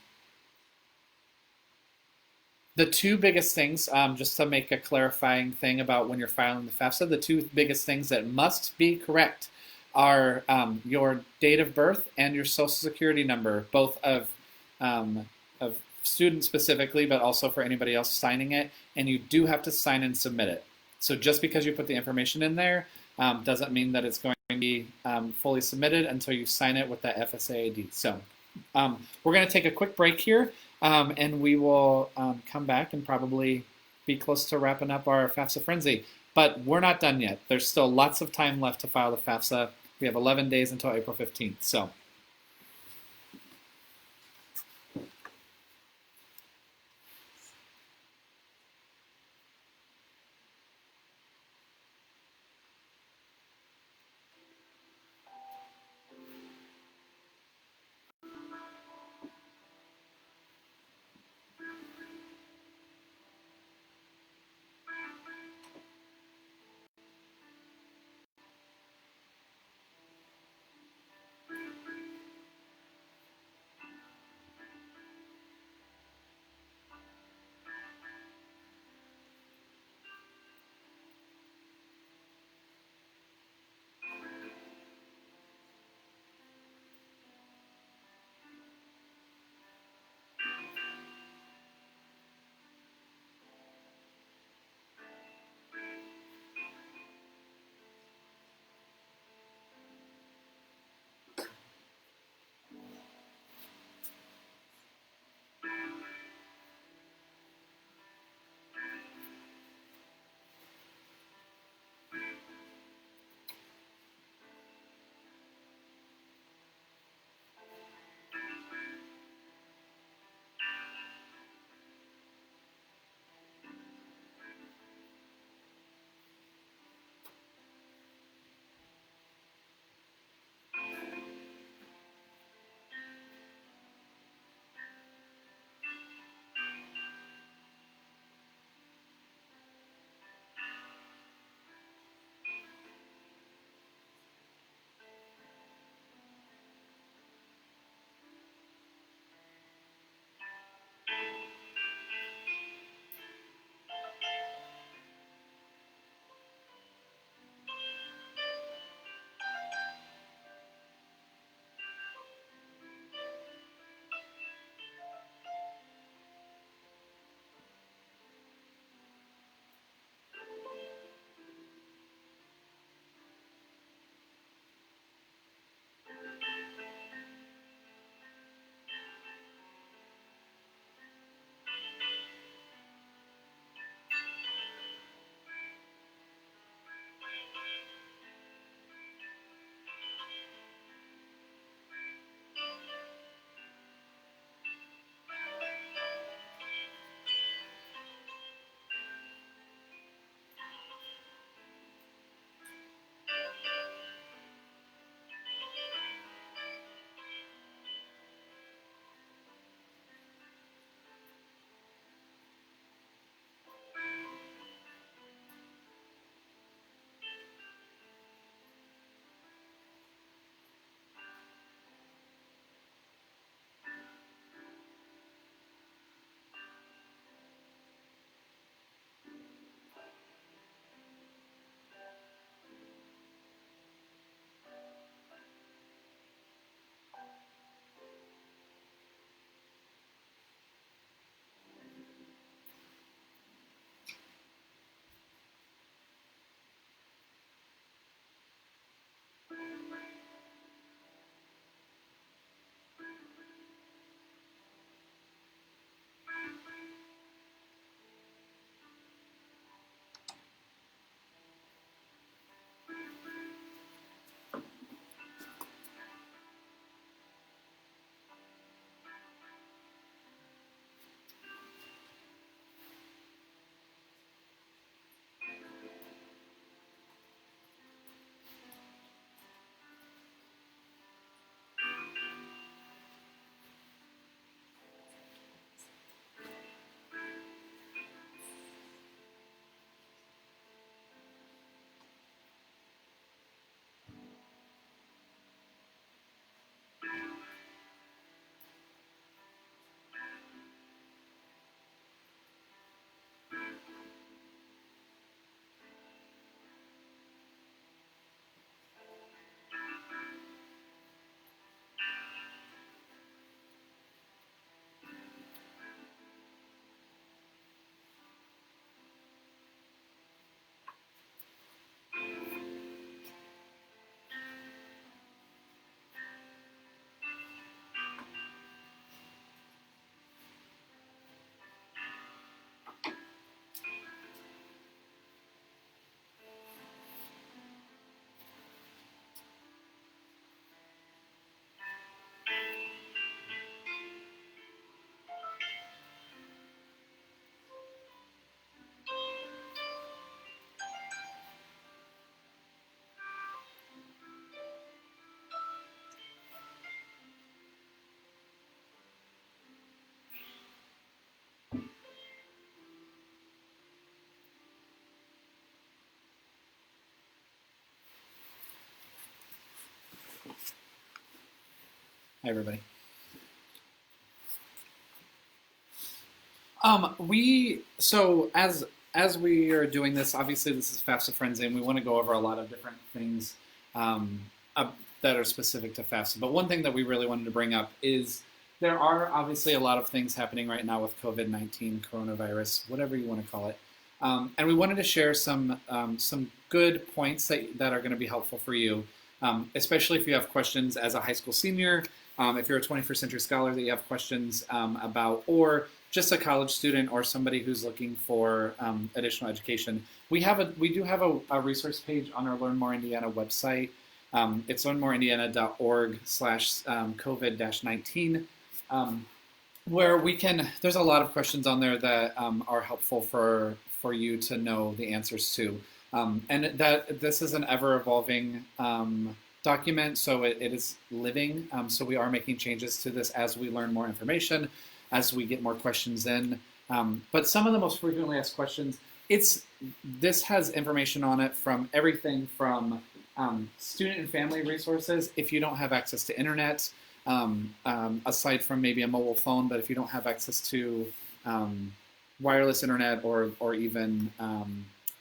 The two biggest things, just to make a clarifying thing about when you're filing the FAFSA, the two biggest things that must be correct are your date of birth and your social security number, both of students specifically, but also for anybody else signing it. And you do have to sign and submit it. So just because you put the information in there doesn't mean that it's going to be fully submitted until you sign it with that Fsa Id. So we're going to take a quick break here, and we will come back and probably be close to wrapping up our FAFSA frenzy. But we're not done yet. There's still lots of time left to file the FAFSA. We have 11 days until April 15th. So Hi, everybody. So as we are doing this, obviously this is FAFSA Frenzy, and we want to go over a lot of different things um, that are specific to FAFSA. But one thing that we really wanted to bring up is there are obviously a lot of things happening right now with COVID-19, coronavirus, whatever you want to call it. And we wanted to share some good points that are going to be helpful for you, especially if you have questions as a high school senior, if you're a 21st century scholar that you have questions about, or just a college student or somebody who's looking for additional education. We do have a resource page on our Learn More Indiana website. It's learnmoreindiana.org/COVID-19, where there's a lot of questions on there that are helpful for you to know the answers to. And this is an ever-evolving document, so it is living. So we are making changes to this as we learn more information, as we get more questions in. But some of the most frequently asked questions, this has information on it from everything from student and family resources. If you don't have access to internet, aside from maybe a mobile phone, but if you don't have access to wireless internet or even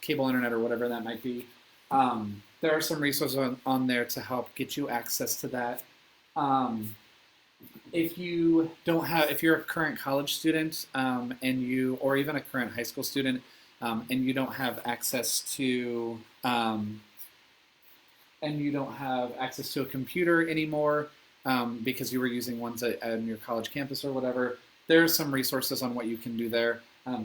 cable internet or whatever that might be, there are some resources on there to help get you access to that. If you're a current college student or even a current high school student, and you don't have access to a computer anymore because you were using ones on your college campus or whatever, there are some resources on what you can do there.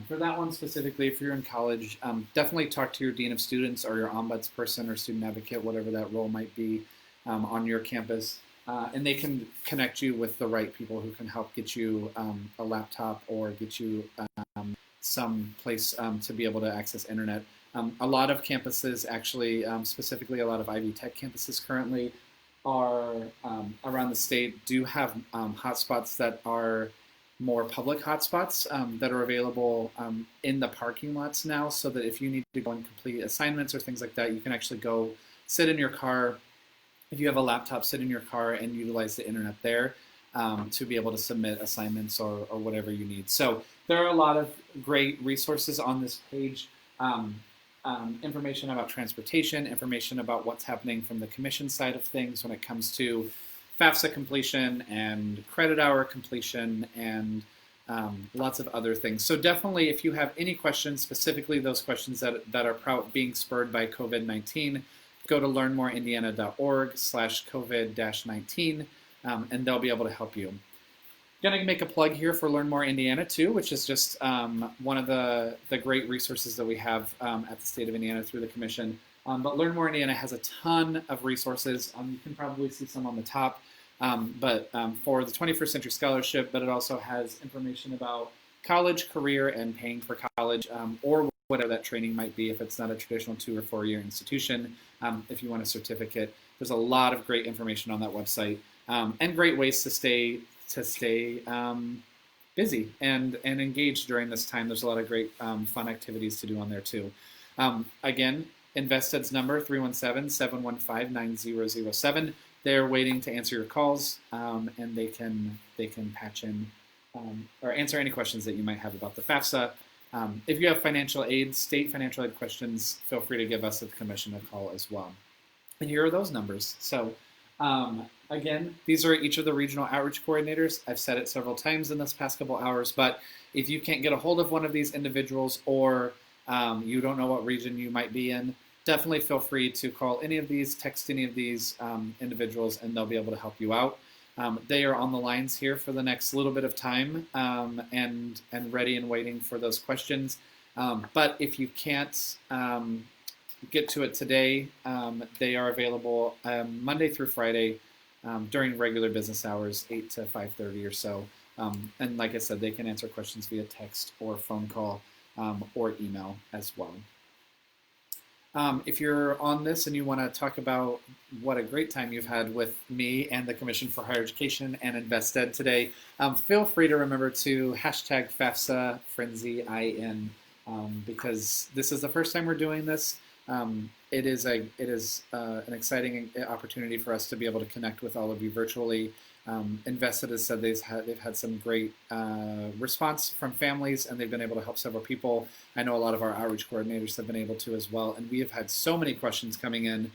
For that one specifically, if you're in college, definitely talk to your dean of students or your ombudsperson or student advocate, whatever that role might be on your campus. And they can connect you with the right people who can help get you a laptop or get you some place to be able to access internet. A lot of campuses actually, specifically a lot of Ivy Tech campuses currently are around the state do have hotspots that are more public hotspots that are available in the parking lots now, so that if you need to go and complete assignments or things like that, you can actually go sit in your car. If you have a laptop, sit in your car and utilize the internet there to be able to submit assignments or whatever you need. So there are a lot of great resources on this page. Information about transportation, information about what's happening from the commission side of things when it comes to FAFSA completion and credit hour completion and lots of other things. So definitely, if you have any questions, specifically those questions that are being spurred by COVID-19, go to learnmoreindiana.org/COVID-19, and they'll be able to help you. Going to make a plug here for Learn More Indiana too, which is just one of the great resources that we have at the state of Indiana through the commission. But Learn More Indiana has a ton of resources. You can probably see some on the top, but for the 21st Century Scholarship, but it also has information about college, career, and paying for college, or whatever that training might be if it's not a traditional 2 or 4 year institution. If you want a certificate, there's a lot of great information on that website, and great ways to stay busy and engaged during this time. There's a lot of great fun activities to do on there too. Again, InvestEd's number 317-715-9007. They're waiting to answer your calls, and they can patch in or answer any questions that you might have about the FAFSA. If you have state financial aid questions, feel free to give us at the commission a call as well. And here are those numbers. So again, these are each of the regional outreach coordinators. I've said it several times in this past couple hours, but if you can't get a hold of one of these individuals, or you don't know what region you might be in, definitely feel free to call any of these, text any of these individuals, and they'll be able to help you out. They are on the lines here for the next little bit of time, and ready and waiting for those questions. But if you can't get to it today, they are available Monday through Friday during regular business hours, 8 to 5:30 or so. And like I said, they can answer questions via text or phone call or email as well. If you're on this and you want to talk about what a great time you've had with me and the Commission for Higher Education and InvestEd today, feel free to remember to hashtag Fafsa Frenzy IN, because this is the first time we're doing this. it is an exciting opportunity for us to be able to connect with all of you virtually. Invested has said they've had some great response from families, and they've been able to help several people. I know a lot of our outreach coordinators have been able to as well, and we have had so many questions coming in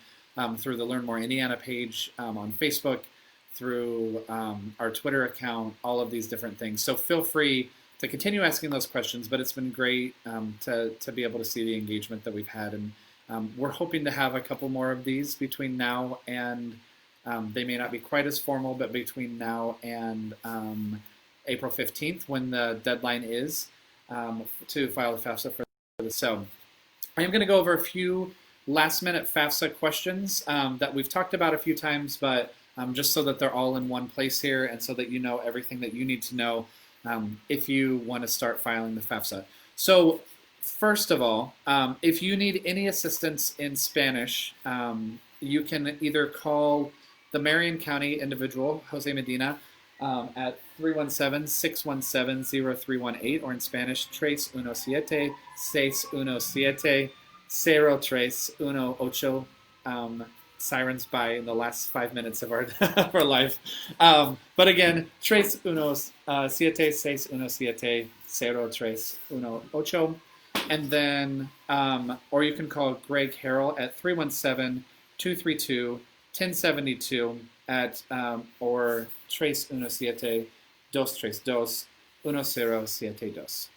through the Learn More Indiana page on Facebook, through our Twitter account, all of these different things. So feel free to continue asking those questions, but it's been great to be able to see the engagement that we've had, and we're hoping to have a couple more of these between now and they may not be quite as formal, but between now and April 15th, when the deadline is to file the FAFSA for this. So I am going to go over a few last-minute FAFSA questions that we've talked about a few times, but just so that they're all in one place here and so that you know everything that you need to know if you want to start filing the FAFSA. So first of all, if you need any assistance in Spanish, you can either call the Marion County individual, Jose Medina, at 317-617-0318, or in Spanish, 317-617-0318. Sirens by in the last 5 minutes of our of our life. But again, 317-617-0318. And then, or you can call Greg Harrell at 317-232-1072 at or 317-232-1072.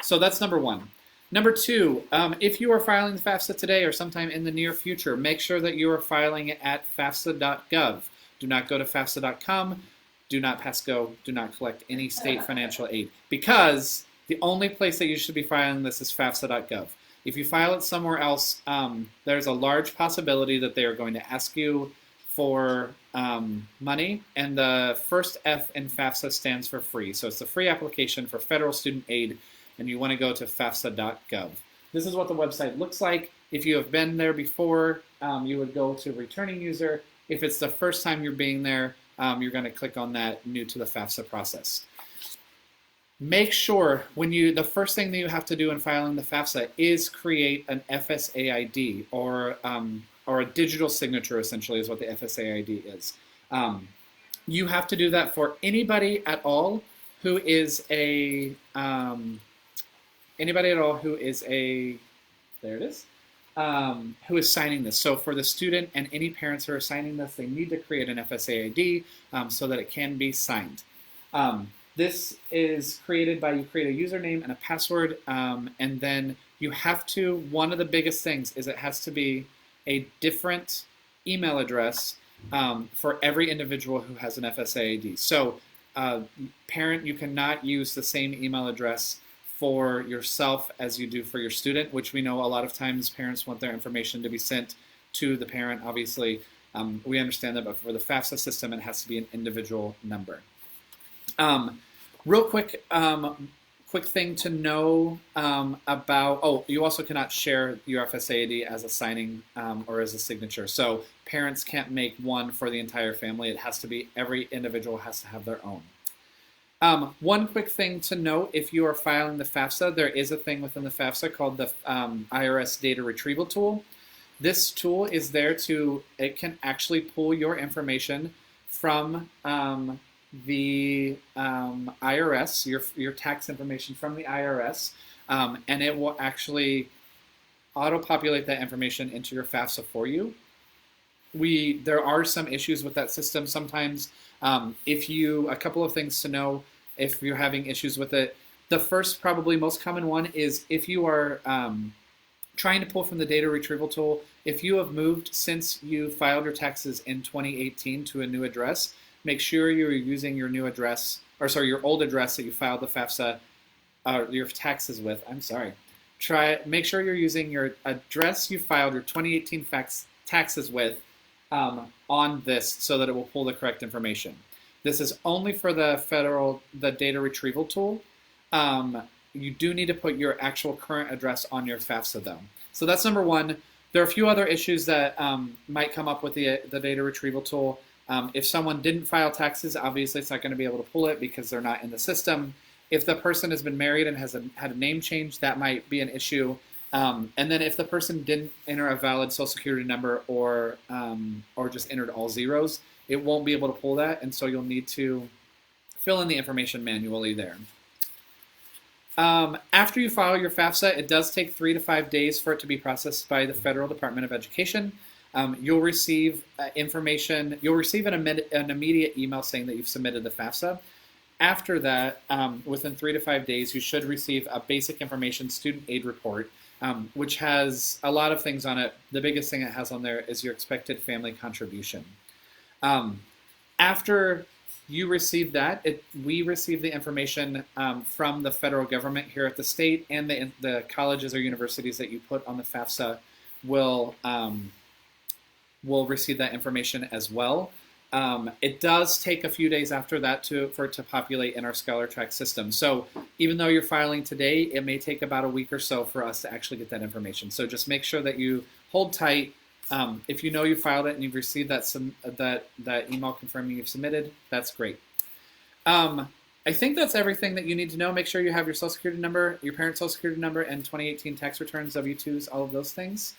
So that's number one. Number two, if you are filing the FAFSA today or sometime in the near future, make sure that you are filing it at fafsa.gov. Do not go to fafsa.com. Do not pass go. Do not collect any state financial aid, because the only place that you should be filing this is fafsa.gov. If you file it somewhere else, there's a large possibility that they are going to ask you for money, and the first F in FAFSA stands for free. So it's a free application for federal student aid, and you want to go to fafsa.gov. This is what the website looks like. If you have been there before, you would go to returning user. If it's the first time you're being there, you're going to click on that new to the FAFSA process. Make sure the first thing that you have to do in filing the FAFSA is create an Fsa Id, or a digital signature, essentially, is what the Fsa Id is. You have to do that for anybody at all who is a who is signing this. So for the student and any parents who are signing this, they need to create an Fsa Id so that it can be signed. This is created by, you create a username and a password, and then you have to, one of the biggest things is it has to be a different email address for every individual who has an Fsa Id. So parent, you cannot use the same email address for yourself as you do for your student, which we know a lot of times parents want their information to be sent to the parent. Obviously, we understand that, but for the FAFSA system, it has to be an individual number. Real quick, quick thing to know about, you also cannot share your Fsa Id as a signing or as a signature. So parents can't make one for the entire family. It has to be, every individual has to have their own. One quick thing to note, if you are filing the FAFSA, there is a thing within the FAFSA called the IRS Data Retrieval tool. This tool is there it can actually pull your information from the IRS, your tax information from the IRS, and it will actually auto-populate that information into your FAFSA for you. There are some issues with that system sometimes. A couple of things to know if you're having issues with it. The first, probably most common one, is if you are trying to pull from the data retrieval tool, if you have moved since you filed your taxes in 2018 to a new address, make sure you're using your new address, your old address that you filed the FAFSA, your taxes with, make sure you're using your address you filed your 2018 taxes with on this so that it will pull the correct information. This is only for the data retrieval tool. You do need to put your actual current address on your FAFSA though. So that's number one. There are a few other issues that might come up with the data retrieval tool. If someone didn't file taxes, obviously it's not going to be able to pull it because they're not in the system. If the person has been married and had a name change, that might be an issue. And then if the person didn't enter a valid social security number or just entered all zeros, it won't be able to pull that, and so you'll need to fill in the information manually there. After you file your FAFSA, it does take 3 to 5 days for it to be processed by the Federal Department of Education. You'll receive information. You'll receive an immediate email saying that you've submitted the FAFSA. After that, within 3 to 5 days, you should receive a basic information student aid report, which has a lot of things on it. The biggest thing it has on there is your expected family contribution. After you receive that, we receive the information from the federal government here at the state, and the colleges or universities that you put on the FAFSA will receive that information as well. It does take a few days after that for it to populate in our ScholarTrack system. So even though you're filing today, it may take about a week or so for us to actually get that information. So just make sure that you hold tight. If you know you filed it and you've received that email confirming you've submitted, that's great. I think that's everything that you need to know. Make sure you have your social security number, your parent's social security number, and 2018 tax returns, W-2s, all of those things.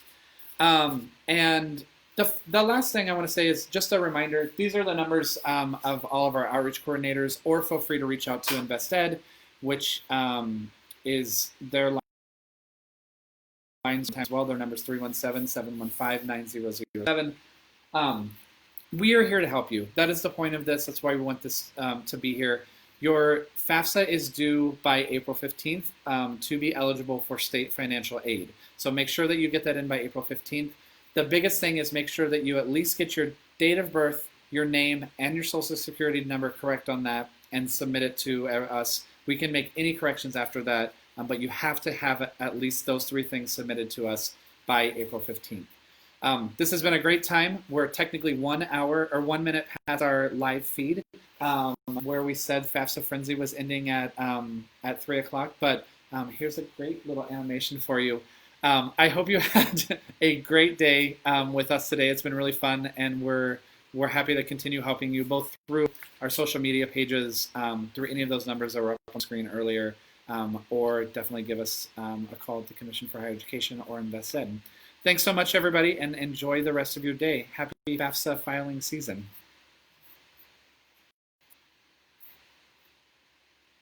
And the last thing I want to say is just a reminder, these are the numbers of all of our outreach coordinators, or feel free to reach out to InvestEd, which is their lines as well. Their number is 317-715-9007. We are here to help you. That is the point of this. That's why we want this to be here. Your FAFSA is due by April 15th to be eligible for state financial aid. So make sure that you get that in by April 15th. The biggest thing is make sure that you at least get your date of birth, your name, and your social security number correct on that and submit it to us. We can make any corrections after that, but you have to have at least those 3 things submitted to us by April 15th. This has been a great time. We're technically 1 hour or 1 minute past our live feed, where we said FAFSA Frenzy was ending at 3 o'clock, but here's a great little animation for you. I hope you had a great day with us today. It's been really fun, and we're happy to continue helping you both through our social media pages, through any of those numbers that were up on screen earlier, or definitely give us a call at the Commission for Higher Education or InvestEd. Thanks so much, everybody, and enjoy the rest of your day. Happy FAFSA filing season.